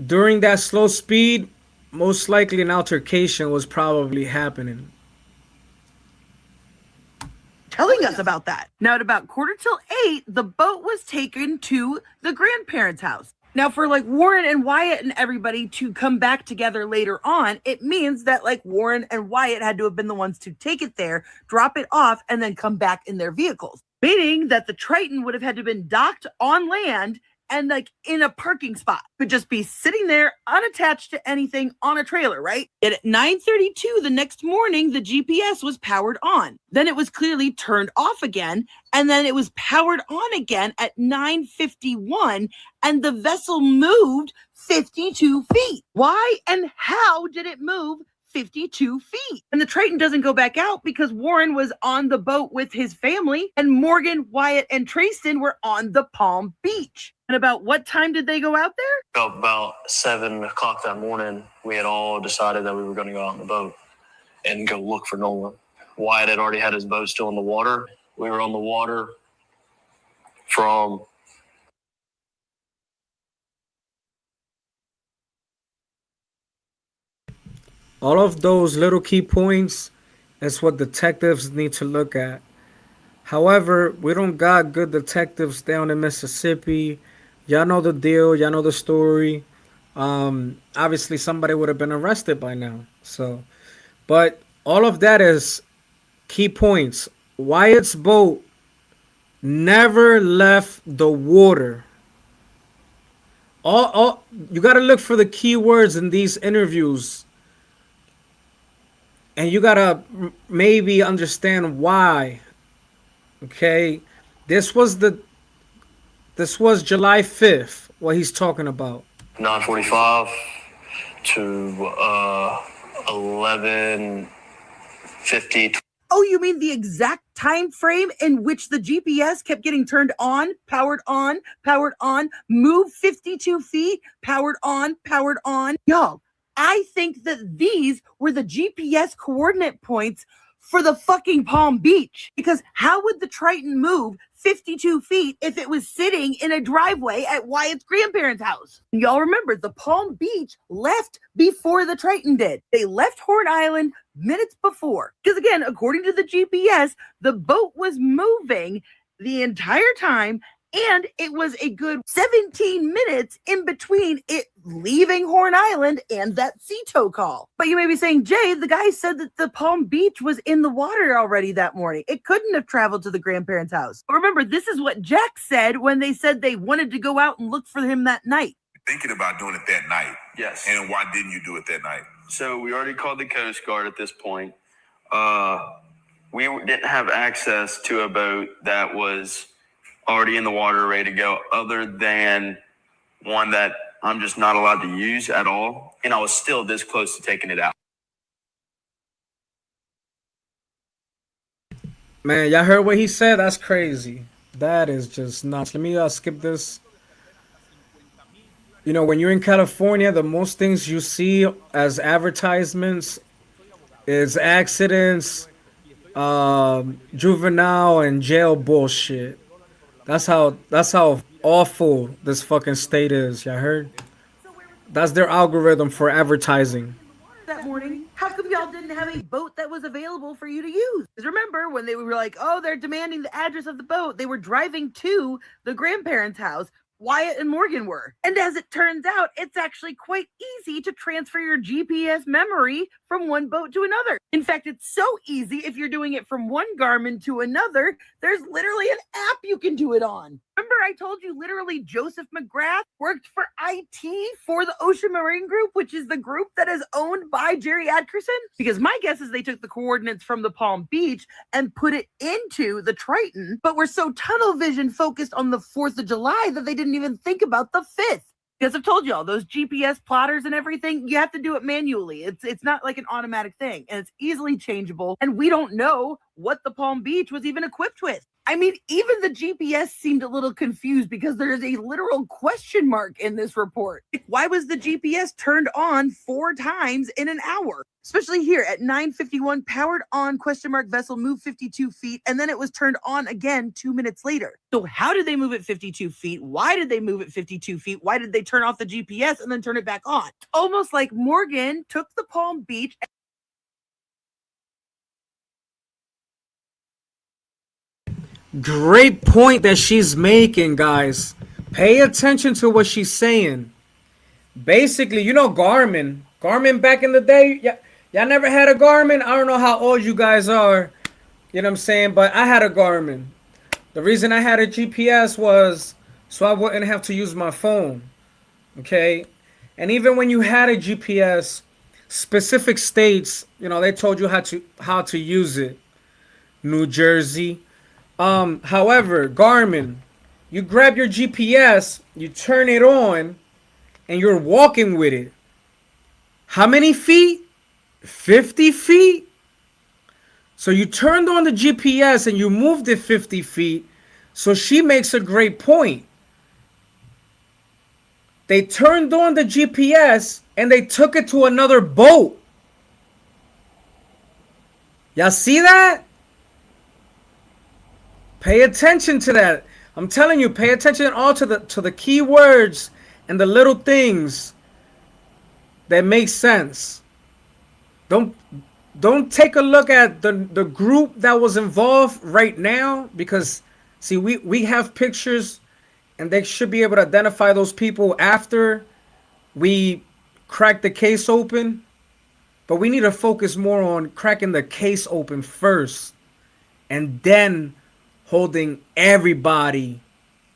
during that slow speed, most likely an altercation was probably happening. telling us about that? Now, at about 7:45, the boat was taken to the grandparents' house. Now, for like Warren and Wyatt and everybody to come back together later on, it means that like Warren and Wyatt had to have been the ones to take it there, drop it off, and then come back in their vehicles. Meaning that the Triton would have had to have been docked on land and like in a parking spot. Could just be sitting there unattached to anything on a trailer, right? Yet at 9:32 the next morning, the GPS was powered on. Then it was clearly turned off again, and then it was powered on again at 9:51, and the vessel moved 52 feet. Why and how did it move 52 feet? And the Triton doesn't go back out because Warren was on the boat with his family, and Morgan, Wyatt, and Trayston were on the Palm Beach. And about what time did they go out there? About 7 o'clock that morning, we had all decided that we were going to go out on the boat and go look for Nolan. Wyatt had already had his boat still in the water. We were on the water from All of those little key points is what detectives need to look at. However, we don't got good detectives down in Mississippi. Y'all know the deal. Y'all know the story. Obviously, somebody would have been arrested by now. So, but all of that is key points. Wyatt's boat never left the water. All you got to look for the keywords in these interviews, and you got to maybe understand why. Okay, this was July 5th. What he's talking about. 9:45 to 11:50. Oh, you mean the exact time frame in which the GPS kept getting turned on, moved 52 feet, powered on? Y'all, I think that these were the GPS coordinate points for the fucking Palm Beach. Because how would the Triton move 52 feet if it was sitting in a driveway at Wyatt's grandparents' house? Y'all remember, the Palm Beach left before the Triton did. They left Horn Island minutes before. Because again, according to the GPS, the boat was moving the entire time, and it was a good 17 minutes in between it leaving Horn Island and that CETO call. But you may be saying, Jay, the guy said that the Palm Beach was in the water already that morning. It couldn't have traveled to the grandparents' house. But remember, this is what Jack said when they said they wanted to go out and look for him that night. Thinking about doing it that night. Yes. And why didn't you do it that night? So we already called the Coast Guard at this point. We didn't have access to a boat that was already in the water, ready to go, other than one that I'm just not allowed to use at all. And I was still this close to taking it out. Man, y'all heard what he said? That's crazy. That is just nuts. Let me skip this. You know, when you're in California, the most things you see as advertisements is accidents, juvenile, and jail bullshit. That's how awful this fucking state is. Y'all heard? That's their algorithm for advertising. that morning, how come y'all didn't have a boat that was available for you to use? Because remember when they were like, oh, they're demanding the address of the boat, they were driving to the grandparents' house. Wyatt and Morgan were. And as it turns out, it's actually quite easy to transfer your GPS memory from one boat to another. In fact, it's so easy if you're doing it from one Garmin to another, there's literally an app you can do it on. Remember I told you literally Joseph McGrath worked for IT for the Ocean Marine Group, which is the group that is owned by Jerry Adkerson? Because my guess is they took the coordinates from the Palm Beach and put it into the Triton, but were so tunnel vision focused on the 4th of July that they didn't even think about the 5th. Because I've told y'all, those GPS plotters and everything, you have to do it manually. It's not like an automatic thing, and it's easily changeable. And we don't know what the Palm Beach was even equipped with. I mean, even the GPS seemed a little confused because there is a literal question mark in this report. Why was the GPS turned on 4 times in an hour? Especially here at 9:51, powered on question mark vessel moved 52 feet, and then it was turned on again 2 minutes later. So how did they move it 52 feet? Why did they move it 52 feet? Why did they turn off the GPS and then turn it back on? Almost like Morgan took the Palm Beach. Great point that she's making, guys. Pay attention to what she's saying. Basically, you know Garmin. Garmin back in the day, y'all never had a Garmin? I don't know how old you guys are. You know what I'm saying? But I had a Garmin. The reason I had a GPS was so I wouldn't have to use my phone. Okay? And even when you had a GPS, specific states, you know, they told you how to use it. New Jersey. However, Garmin, you grab your GPS, you turn it on, and you're walking with it. How many feet? 50 feet? So you turned on the GPS and you moved it 50 feet. So she makes a great point. They turned on the GPS and they took it to another boat. Y'all see that? Pay attention to that. I'm telling you, pay attention all to the key words and the little things that make sense. Don't take a look at the group that was involved right now, because see, we have pictures and they should be able to identify those people after we crack the case open. But we need to focus more on cracking the case open first and then holding everybody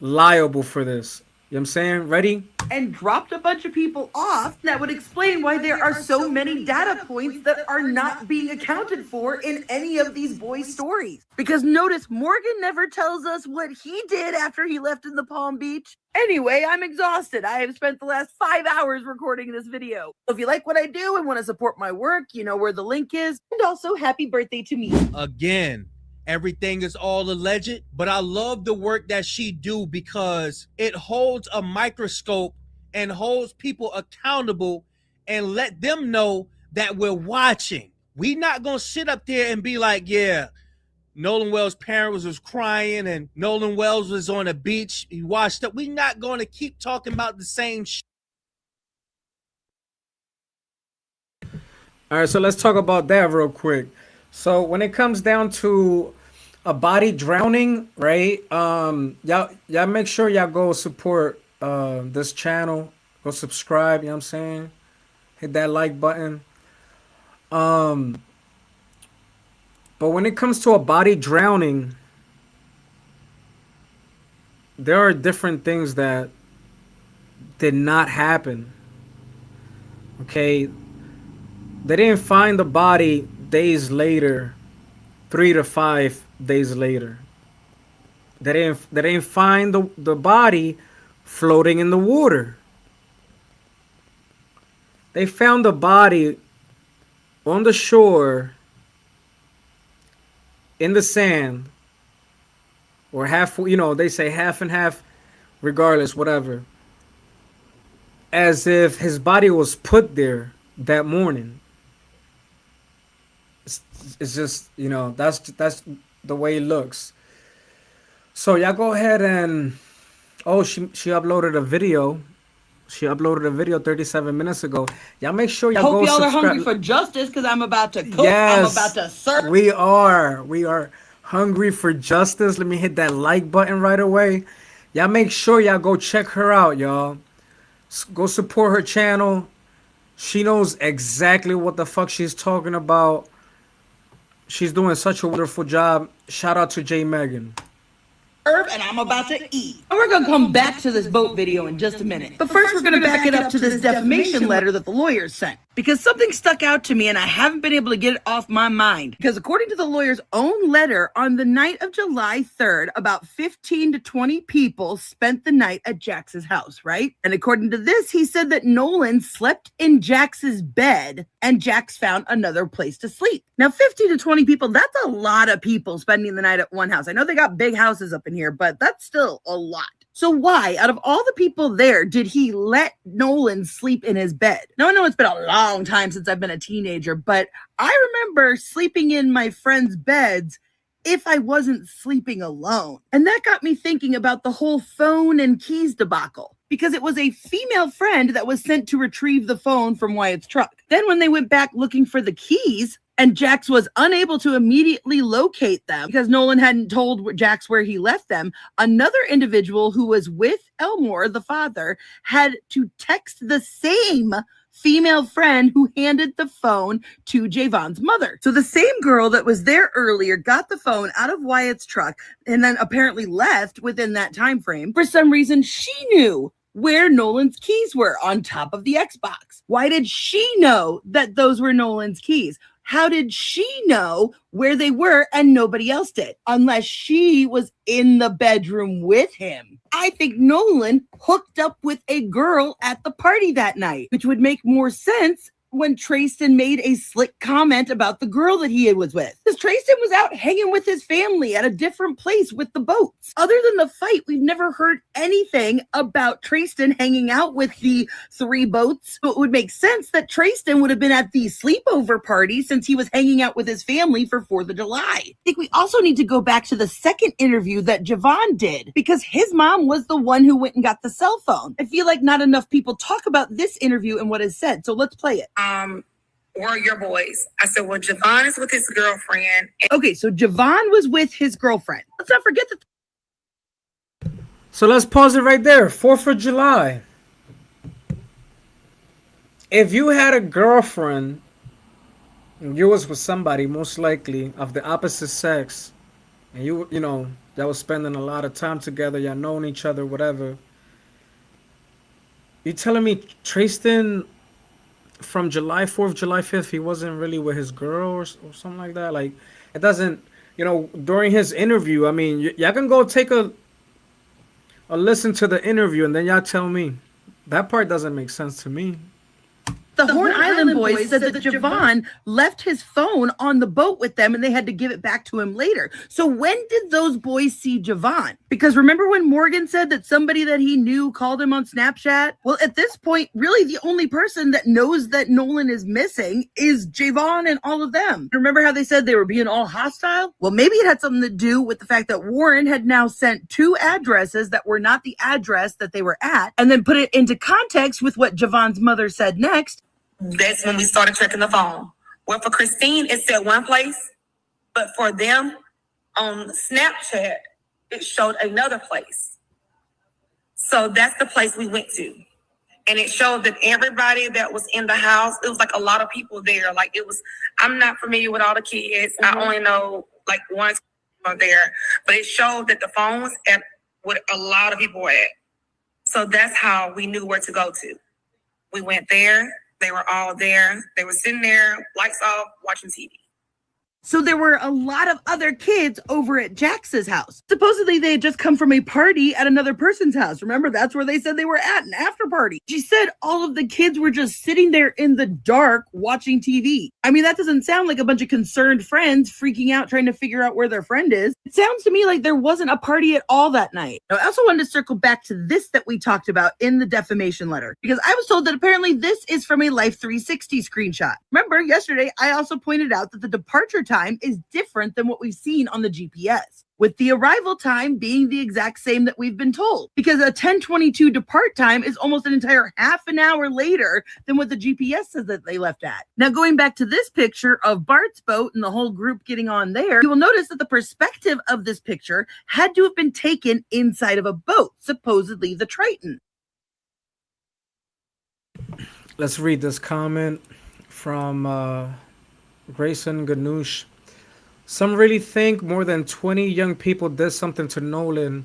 liable for this. You know what I'm saying? Ready? And dropped a bunch of people off. That would explain why there are so many data points that are not being accounted for in any of these boys' stories. Because notice, Morgan never tells us what he did after he left in the Palm Beach. Anyway, I'm exhausted. I have spent the last 5 hours recording this video. So if you like what I do and want to support my work, you know where the link is. And also, happy birthday to me. Again, everything is all alleged, but I love the work that she do because it holds a microscope and holds people accountable and let them know that we're watching. We not gonna sit up there and be like, yeah, Nolan Wells' parents was crying and Nolan Wells was on a beach, he washed up. We not gonna keep talking about the same shit. All right, so let's talk about that real quick. So when it comes down to a body drowning, right? Y'all make sure y'all go support this channel. Go subscribe, you know what I'm saying? Hit that like button. But when it comes to a body drowning, there are different things that did not happen. Okay? They didn't find the body days later, 3 to 5 days later. They didn't find the body floating in the water. They found the body on the shore in the sand, or half, you know, they say half and half, regardless, whatever. As if his body was put there that morning. It's just, you know, that's the way it looks. So y'all go ahead and, oh, she uploaded a video. She uploaded a video 37 minutes ago. Y'all make sure y'all Hope go y'all are subscribe. hungry for justice because I'm about to cook. I'm Yes, about to serve. we are. We are hungry for justice. Let me hit that like button right away. Y'all make sure y'all go check her out, y'all. Go support her channel. She knows exactly what the fuck she's talking about. She's doing such a wonderful job. Shout out to J Megan. And I'm about to eat. And we're going to come back to this boat video in just a minute. But first, we're going to back it up to this defamation letter that the lawyers sent. Because something stuck out to me and I haven't been able to get it off my mind. Because according to the lawyer's own letter, on the night of July 3rd, about 15 to 20 people spent the night at Jax's house, right? And according to this, he said that Nolan slept in Jax's bed and Jax found another place to sleep. Now, 15 to 20 people, that's a lot of people spending the night at one house. I know they got big houses up in here, but that's still a lot. So why, out of all the people there, did he let Nolan sleep in his bed? Now, I know it's been a long time since I've been a teenager, but I remember sleeping in my friends' beds if I wasn't sleeping alone. And that got me thinking about the whole phone and keys debacle, because it was a female friend that was sent to retrieve the phone from Wyatt's truck. Then when they went back looking for the keys, and Jax was unable to immediately locate them because Nolan hadn't told Jax where he left them, another individual who was with Elmore, the father, had to text the same female friend who handed the phone to Javon's mother. So the same girl that was there earlier got the phone out of Wyatt's truck and then apparently left within that time frame. For some reason, she knew where Nolan's keys were on top of the Xbox. Why did she know that those were Nolan's keys? How did she know where they were and nobody else did? Unless she was in the bedroom with him. I think Nolan hooked up with a girl at the party that night, which would make more sense when Trayston made a slick comment about the girl that he was with. Because Trayston was out hanging with his family at a different place with the boats. Other than the fight, we've never heard anything about Trayston hanging out with the 3 boats. So it would make sense that Trayston would have been at the sleepover party since he was hanging out with his family for 4th of July. I think we also need to go back to the second interview that Javon did, because his mom was the one who went and got the cell phone. I feel like not enough people talk about this interview and what is said. So let's play it. Were your boys? I said, well, Javon is with his girlfriend. Okay, so Javon was with his girlfriend. Let's not forget that. So let's pause it right there. 4th of July. If you had a girlfriend, and you was with somebody most likely of the opposite sex, and you know, y'all was spending a lot of time together, y'all knowing each other, whatever. You telling me Trayston from July 4th, July 5th, he wasn't really with his girl or something like that? Like, it doesn't, you know, during his interview, I mean, y'all can go take a listen to the interview and then y'all tell me. That part doesn't make sense to me. The Horn Island boys said that Javon left his phone on the boat with them and they had to give it back to him later. So when did those boys see Javon? Because remember when Morgan said that somebody that he knew called him on Snapchat? Well, at this point, really the only person that knows that Nolan is missing is Javon and all of them. Remember how they said they were being all hostile? Well, maybe it had something to do with the fact that Warren had now sent 2 addresses that were not the address that they were at, and then put it into context with what Javon's mother said next. That's when we started checking the phone. Well, for Christine, it said one place, but for them on Snapchat, it showed another place. So that's the place we went to. And it showed that everybody that was in the house, it was like a lot of people there. Like it was, I'm not familiar with all the kids. I only know like one there, but it showed that the phone was at what a lot of people were at. So that's how we knew where to go to. We went there. They were all there. They were sitting there, lights off, watching TV. So there were a lot of other kids over at Jax's house. Supposedly they had just come from a party at another person's house. Remember, that's where they said they were at, an after party. She said all of the kids were just sitting there in the dark watching TV. I mean, that doesn't sound like a bunch of concerned friends freaking out trying to figure out where their friend is. It sounds to me like there wasn't a party at all that night. Now, I also wanted to circle back to this that we talked about in the defamation letter, because I was told that apparently this is from a Life 360 screenshot. Remember, yesterday I also pointed out that the departure time is different than what we've seen on the GPS. with the arrival time being the exact same that we've been told. Because a 10:22 depart time is almost an entire half an hour later than what the GPS says that they left at. Now, going back to this picture of Bart's boat and the whole group getting on there, you will notice that the perspective of this picture had to have been taken inside of a boat, supposedly the Triton. Let's read this comment from Grayson Ganoush. Some really think more than 20 young people did something to Nolan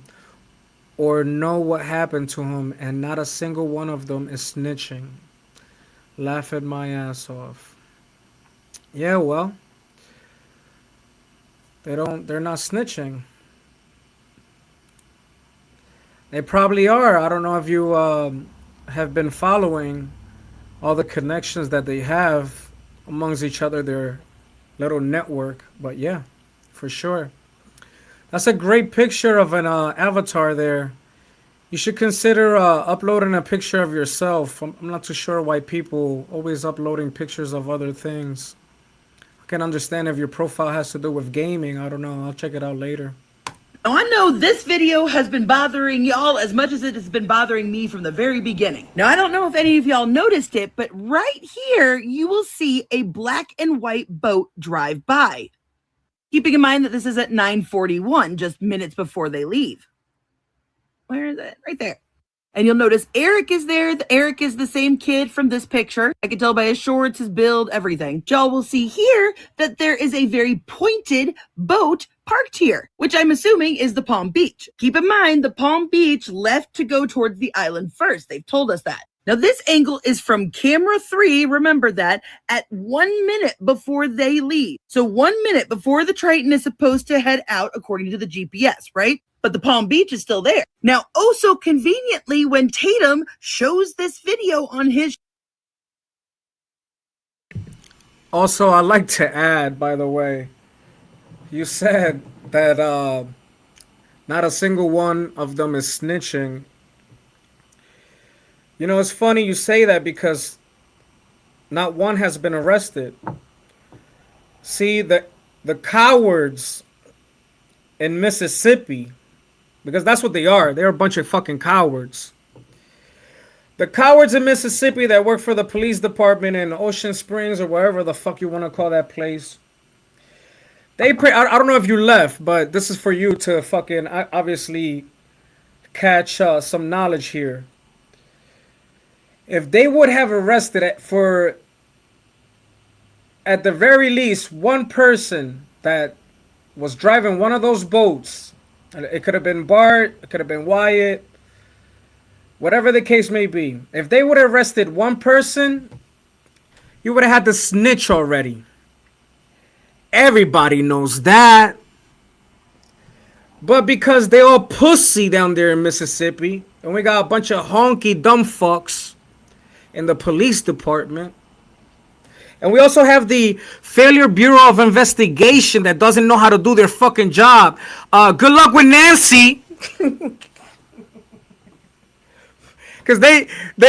or know what happened to him, and not a single one of them is snitching. Laughing my ass off. Yeah, well, they're not snitching. They probably are. I don't know if you have been following all the connections that they have amongst each other, their little network. But yeah, for sure. That's a great picture of an avatar there. You should consider uploading a picture of yourself. I'm not too sure why people always uploading pictures of other things. I can understand if your profile has to do with gaming. I don't know. I'll check it out later. Now, I know this video has been bothering y'all as much as it has been bothering me from the very beginning. Now, I don't know if any of y'all noticed it, but right here, you will see a black and white boat drive by. Keeping in mind that this is at 9:41, just minutes before they leave. Where is it? Right there. And you'll notice Eric is there. Eric is the same kid from this picture. I can tell by his shorts, his build, everything. Y'all will see here that there is a very pointed boat parked here, which I'm assuming is the Palm Beach. Keep in mind, the Palm Beach left to go towards the island first. They've told us that. Now, this angle is from camera 3, remember that, at 1 minute before they leave. So 1 minute before the Triton is supposed to head out according to the GPS, right? But the Palm Beach is still there. Now, oh so conveniently, when Tatum shows this video on his... Also, I'd like to add, by the way, you said that not a single one of them is snitching. You know, it's funny you say that because not one has been arrested. See, the cowards in Mississippi, because that's what they are. They're a bunch of fucking cowards. The cowards in Mississippi that work for the police department in Ocean Springs or wherever the fuck you want to call that place. I don't know if you left, but this is for you to fucking obviously catch some knowledge here. If they would have arrested for, at the very least, one person that was driving one of those boats, it could have been Bart, it could have been Wyatt, whatever the case may be. If they would have arrested one person, you would have had to snitch already. Everybody knows that. But because they all pussy down there in Mississippi, and we got a bunch of honky dumb fucks in the police department, and we also have the Failure Bureau of Investigation that doesn't know how to do their fucking job. Good luck with Nancy. Because they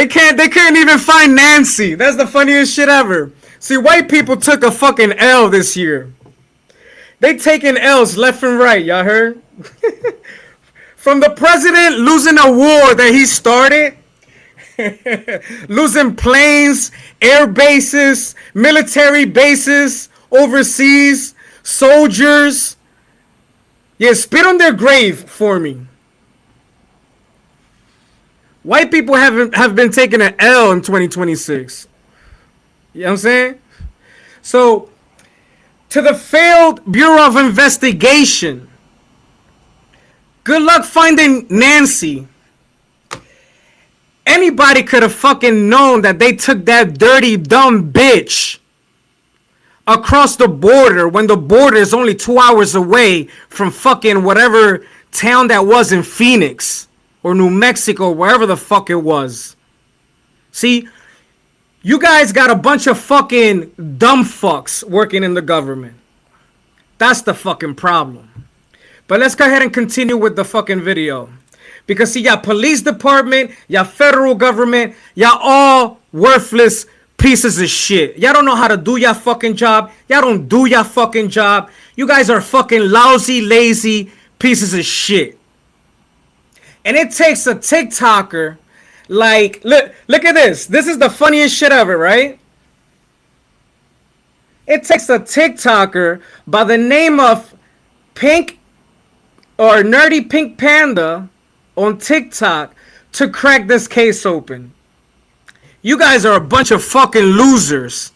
couldn't even find Nancy. That's the funniest shit ever. See, white people took a fucking L this year. They taking L's left and right, y'all heard? From the president losing a war that he started, losing planes, air bases, military bases, overseas, soldiers. Yeah, spit on their grave for me. White people have been taking an L in 2026. You know what I'm saying? So, to the failed Bureau of Investigation, good luck finding Nancy. Anybody could have fucking known that they took that dirty, dumb bitch across the border when the border is only 2 hours away from fucking whatever town that was in Phoenix or New Mexico, wherever the fuck it was. See, you guys got a bunch of fucking dumb fucks working in the government. That's the fucking problem. But let's go ahead and continue with the fucking video. Because see, y'all police department, y'all federal government, y'all all worthless pieces of shit. Y'all don't know how to do y'all fucking job. Y'all don't do y'all fucking job. You guys are fucking lousy, lazy pieces of shit. And it takes a TikToker, like, look at this. This is the funniest shit ever, right? It takes a TikToker by the name of Pink or Nerdy Pink Panda on TikTok to crack this case open. You guys are a bunch of fucking losers.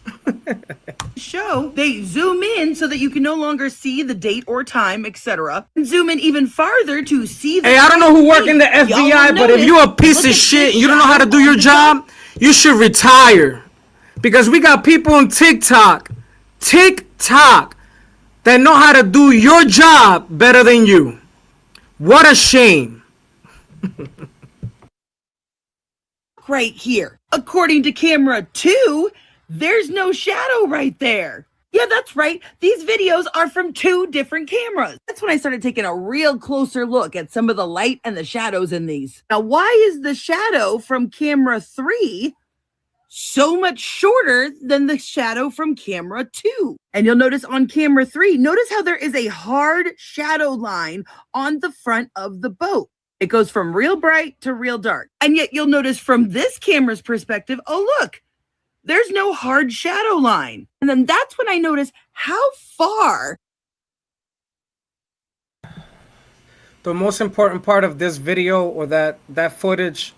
Show, they zoom in so that you can no longer see the date or time, etc. And zoom in even farther to see the Hey, I don't know who work in the Y'all FBI, but if notice- you a piece look of at shit this and you don't know how to shot do your on the job, you should retire. Because we got people on TikTok that know how to do your job better than you. What a shame. right here. According to camera 2, there's no shadow right there. Yeah, that's right. These videos are from 2 different cameras. That's when I started taking a real closer look at some of the light and the shadows in these. Now, why is the shadow from camera 3 so much shorter than the shadow from camera 2? And you'll notice on camera 3, notice how there is a hard shadow line on the front of the boat. It goes from real bright to real dark. And yet you'll notice from this camera's perspective, oh look, there's no hard shadow line. And then that's when I notice how far. The most important part of this video, or that footage,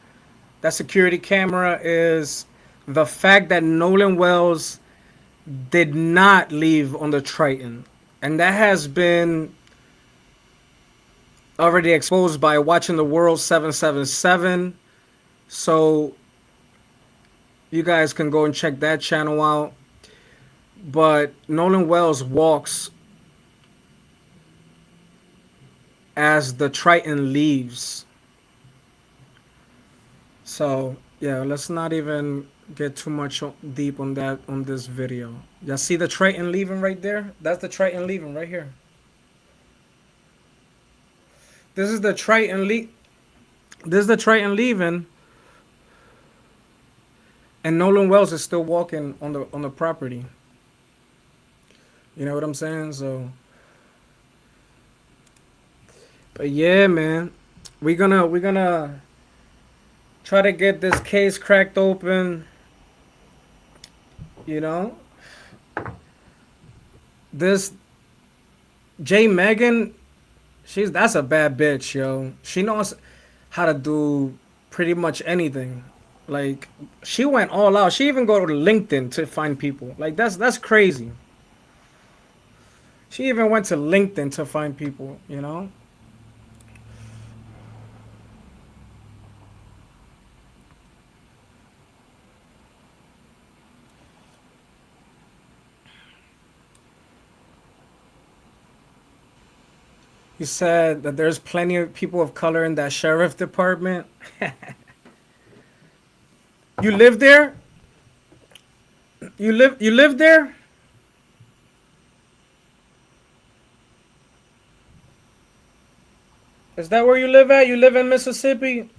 that security camera, is the fact that Nolan Wells did not leave on the Triton. And that has been already exposed by Watching the World 777. So you guys can go and check that channel out. But Nolan Wells walks as the Triton leaves. So yeah, let's not even get too much deep on that on this video. Y'all see the Triton leaving right there? That's the Triton leaving right here. This is the Triton leaving, and Nolan Wells is still walking on the property. You know what I'm saying? So, but yeah, man, we're gonna try to get this case cracked open. You know, this J. Megan, that's a bad bitch, yo. She knows how to do pretty much anything. Like, she went all out. She even go to LinkedIn to find people. Like, that's crazy. She even went to LinkedIn to find people, you know? He said that there's plenty of people of color in that sheriff department. You live there? You live there? Is that where you live at? You live in Mississippi?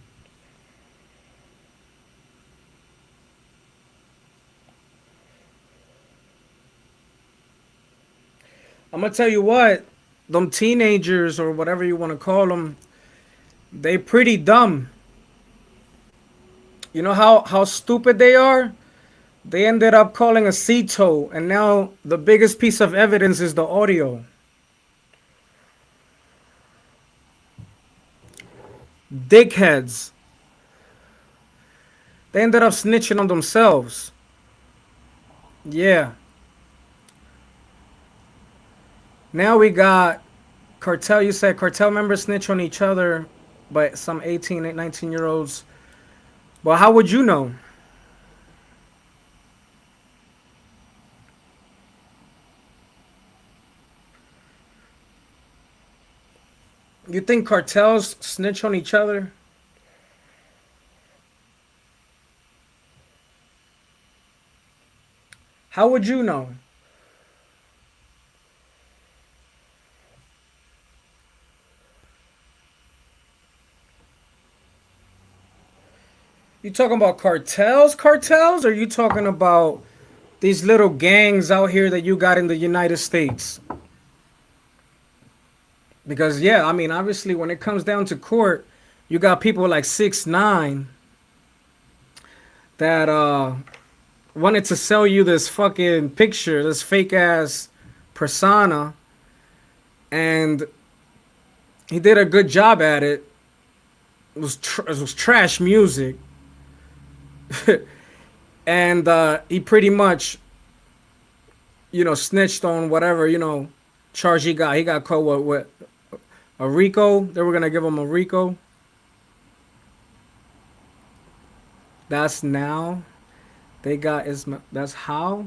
I'm gonna tell you what, them teenagers or whatever you want to call them, they pretty dumb. You know how stupid they are? They ended up calling a CETO, and now the biggest piece of evidence is the audio. Dickheads. They ended up snitching on themselves. Yeah. Now we got cartel. You said cartel members snitch on each other, but some 18, 19-year-olds. Well, how would you know? You think cartels snitch on each other? How would you know? You talking about cartels, or you talking about these little gangs out here that you got in the United States? Because yeah, I mean, obviously, when it comes down to court, you got people like 6ix9ine that wanted to sell you this fucking picture, this fake ass persona, and he did a good job at it. It was trash music, and he pretty much, snitched on whatever charge he got. He got caught with a RICO. They were gonna give him a RICO. That's now. They got is that's how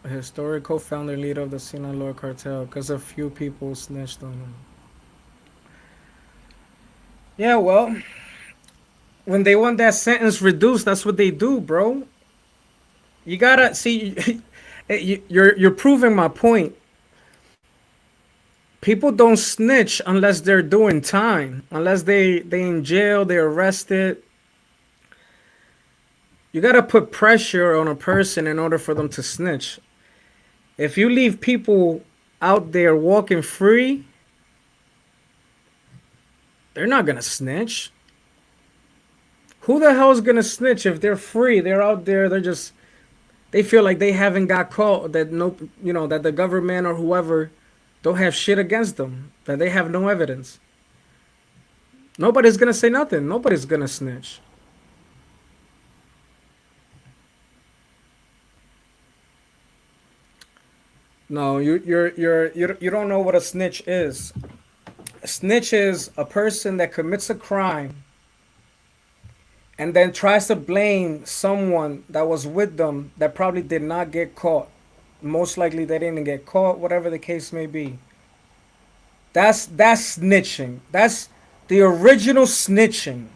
a historic co-founder leader of the Sinaloa cartel, because a few people snitched on him. Yeah, well, when they want that sentence reduced, that's what they do, bro. You gotta see. You're proving my point. People don't snitch unless they're doing time, unless they in jail, they're arrested. You gotta put pressure on a person in order for them to snitch. If you leave people out there walking free, they're not gonna snitch. Who the hell is gonna snitch if they're free? They're out there. They feel like they haven't got caught. That no, that the government or whoever don't have shit against them. That they have no evidence. Nobody's gonna say nothing. Nobody's gonna snitch. No, you don't know what a snitch is. A snitch is a person that commits a crime and then tries to blame someone that was with them that probably did not get caught. Most likely they didn't get caught, whatever the case may be. That's snitching. That's the original snitching.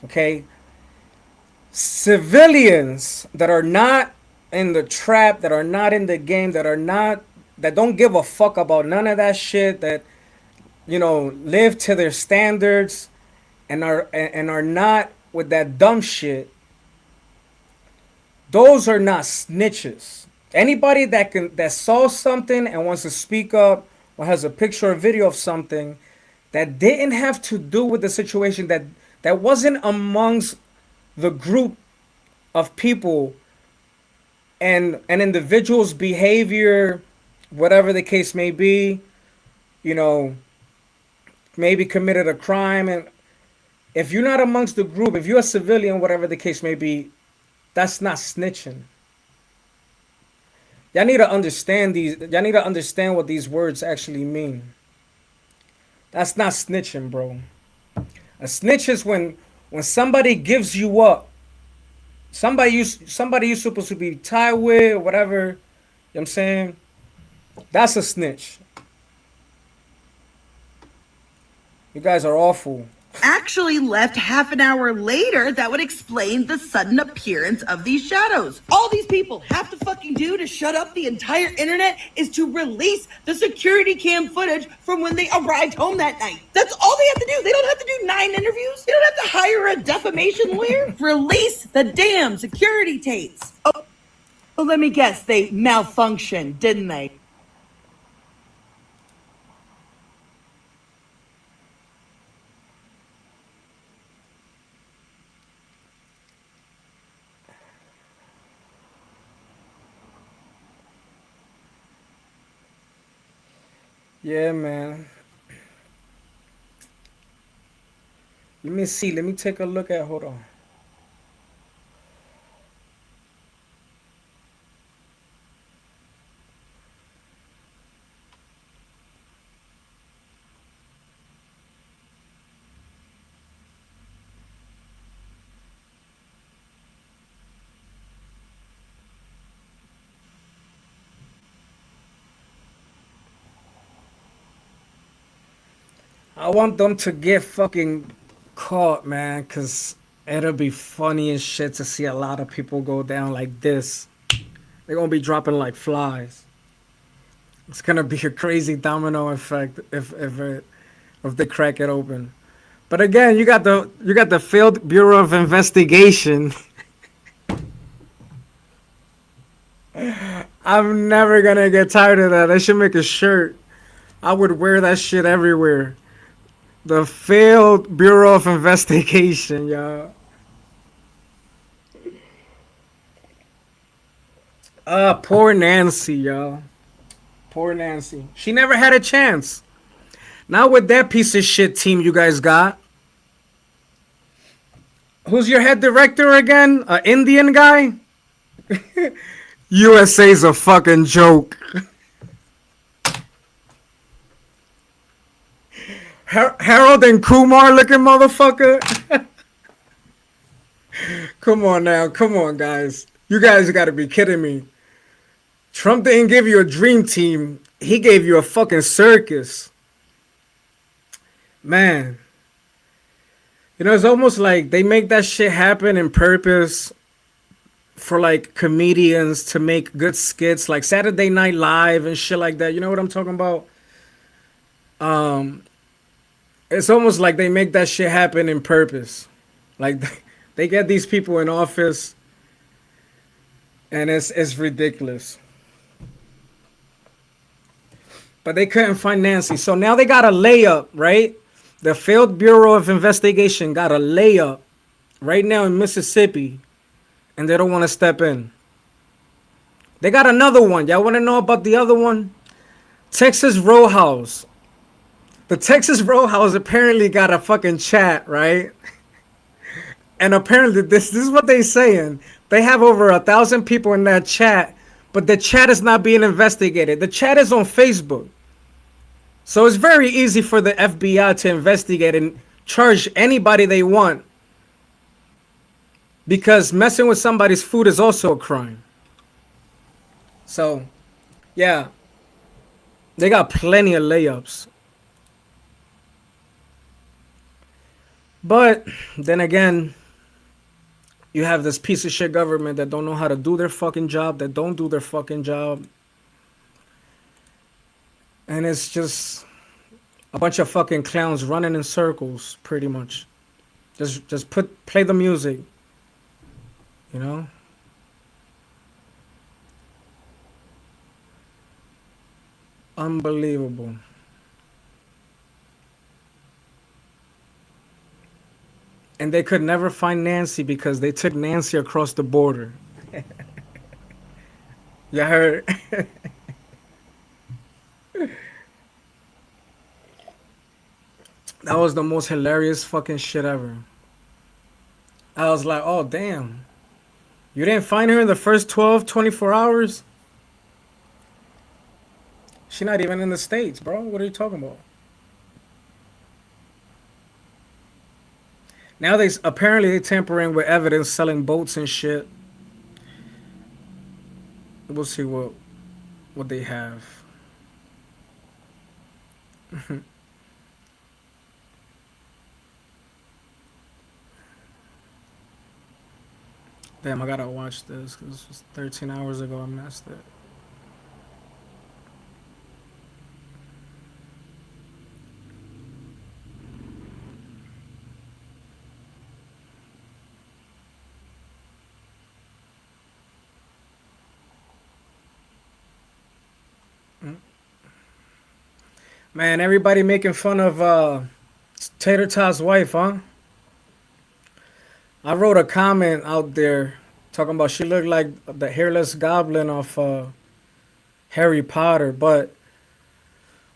Okay? Civilians that are not in the trap, that are not in the game, that don't give a fuck about none of that shit, that live to their standards and are not with that dumb shit. Those are not snitches. Anybody that saw something and wants to speak up or has a picture or video of something that didn't have to do with the situation, that wasn't amongst the group of people and an individual's behavior, whatever the case may be, maybe committed a crime. And if you're not amongst the group, if you're a civilian, whatever the case may be, that's not snitching. Y'all need to understand y'all need to understand what these words actually mean. That's not snitching, bro. A snitch is when somebody gives you up. Somebody you're supposed to be tied with or whatever. You know what I'm saying? That's a snitch. You guys are awful. Actually left half an hour later, that would explain the sudden appearance of these shadows. All these people have to fucking do to shut up the entire internet is to release the security cam footage from when they arrived home that night. That's all they have to do. They don't have to do 9 interviews. They don't have to hire a defamation lawyer. Release the damn security tapes. Oh, let me guess. They malfunctioned, didn't they? Yeah, man. Let me see. Let me take a look at. Hold on. I want them to get fucking caught, man, because it'll be funny as shit to see a lot of people go down like this. They're going to be dropping like flies. It's going to be a crazy domino effect if they crack it open. But again, you got the Field Bureau of Investigation. I'm never gonna get tired of that. I should make a shirt. I would wear that shit everywhere. The failed Bureau of Investigation, y'all. Poor Nancy, y'all. Poor Nancy. She never had a chance. Not with that piece of shit team you guys got. Who's your head director again? A Indian guy? USA's a fucking joke. Harold and Kumar looking motherfucker. Come on now. Come on, guys. You guys gotta be kidding me. Trump didn't give you a dream team. He gave you a fucking circus. Man. You know, it's almost like they make that shit happen in purpose for like comedians to make good skits like Saturday Night Live and shit like that. You know what I'm talking about? Um, it's almost like they make that shit happen in purpose. Like they get these people in office and it's ridiculous. But they couldn't find Nancy. So now they got a layup, right? The failed Bureau of Investigation got a layup right now in Mississippi and they don't want to step in. They got another one. Y'all want to know about the other one? Texas Roadhouse. The Texas Roadhouse apparently got a fucking chat, right? And apparently this is what they saying. They have over 1,000 people in that chat, but the chat is not being investigated. The chat is on Facebook. So it's very easy for the FBI to investigate and charge anybody they want. Because messing with somebody's food is also a crime. So, yeah. They got plenty of layups. But then again, you have this piece of shit government that don't know how to do their fucking job, that don't do their fucking job. And it's just a bunch of fucking clowns running in circles, pretty much. Just play the music, you know? Unbelievable. And they could never find Nancy because they took Nancy across the border. You heard? That was the most hilarious fucking shit ever. I was like, oh, damn. You didn't find her in the first 12, 24 hours? She's not even in the States, bro. What are you talking about? Now they apparently tampering with evidence, selling boats and shit. We'll see what they have. Damn, I gotta watch this because this was 13 hours ago. I missed it. Man, everybody making fun of Tater Tot's wife, huh? I wrote a comment out there talking about she looked like the hairless goblin of Harry Potter, but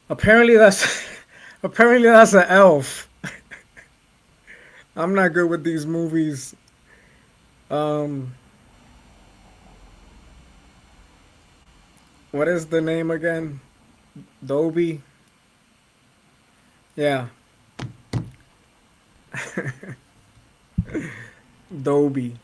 apparently that's apparently that's an elf. I'm not good with these movies. Um, what is the name again? Dobie. Yeah, Dobie.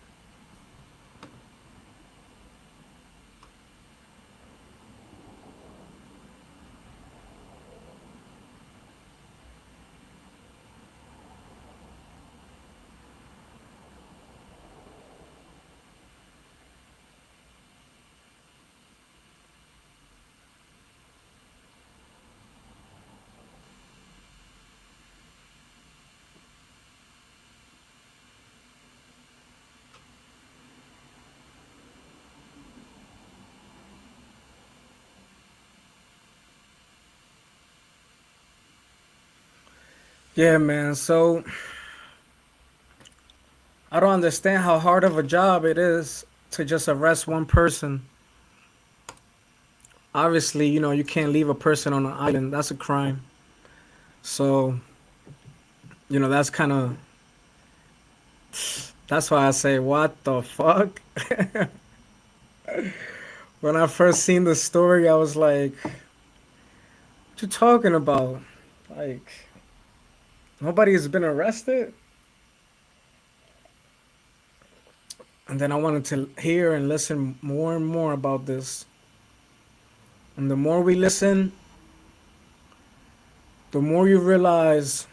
Yeah, man. So I don't understand how hard of a job it is to just arrest one person. Obviously, you can't leave a person on an island. That's a crime. So, that's kind of that's why I say, what the fuck? When I first seen the story, I was like, what you talking about? Like, nobody has been arrested? And then I wanted to hear and listen more and more about this. And the more we listen, the more you realize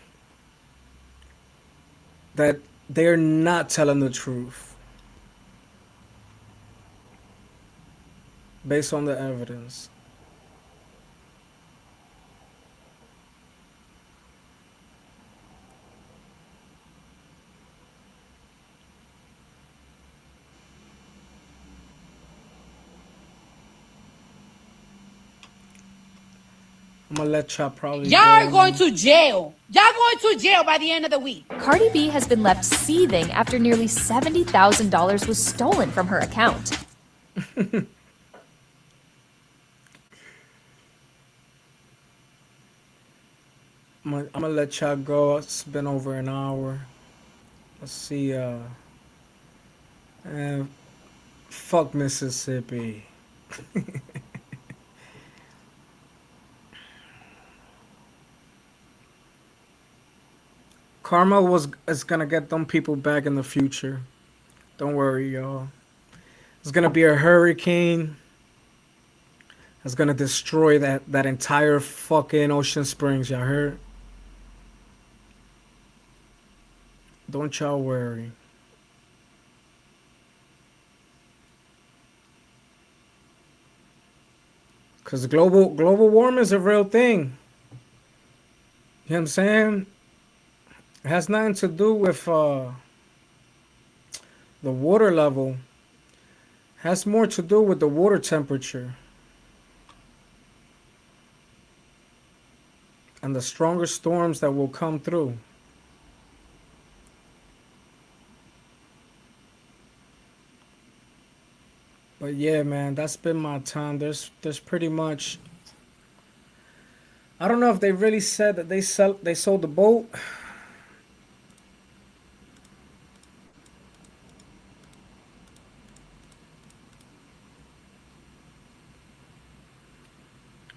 that they're not telling the truth based on the evidence. I'm gonna let y'all probably Y'all go are going on. to jail. Y'all going to jail by the end of the week. Cardi B has been left seething after nearly $70,000 was stolen from her account. I'm gonna let y'all go. It's been over an hour. Let's see. And fuck Mississippi. Karma is gonna get them people back in the future. Don't worry, y'all. It's gonna be a hurricane. It's gonna destroy that entire fucking Ocean Springs. Y'all heard? Don't y'all worry. Cause global warming is a real thing. You know what I'm saying? It has nothing to do with the water level. It has more to do with the water temperature and the stronger storms that will come through. But yeah, man, that's been my time. There's pretty much, I don't know if they really said that they sold the boat.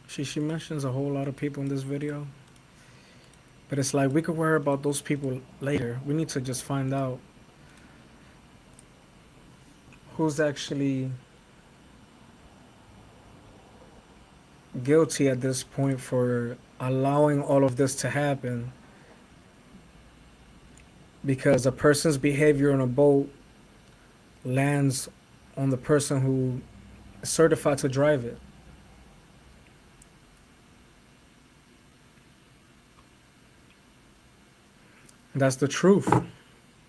She mentions a whole lot of people in this video. But it's like we could worry about those people later. We need to just find out who's actually guilty at this point for allowing all of this to happen. Because a person's behavior on a boat lands on the person who is certified to drive it. That's the truth.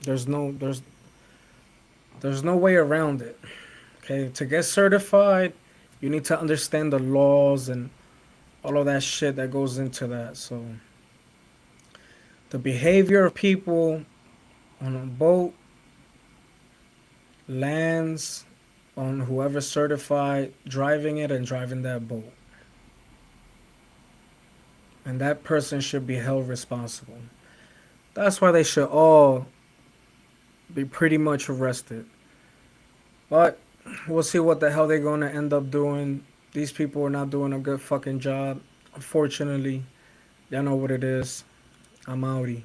There's no there's there's no way around it. Okay, to get certified, you need to understand the laws and all of that shit that goes into that. So the behavior of people on a boat lands on whoever's certified driving it and driving that boat. And that person should be held responsible. That's why they should all be pretty much arrested. But we'll see what the hell they're going to end up doing. These people are not doing a good fucking job. Unfortunately, y'all know what it is. I'm outie.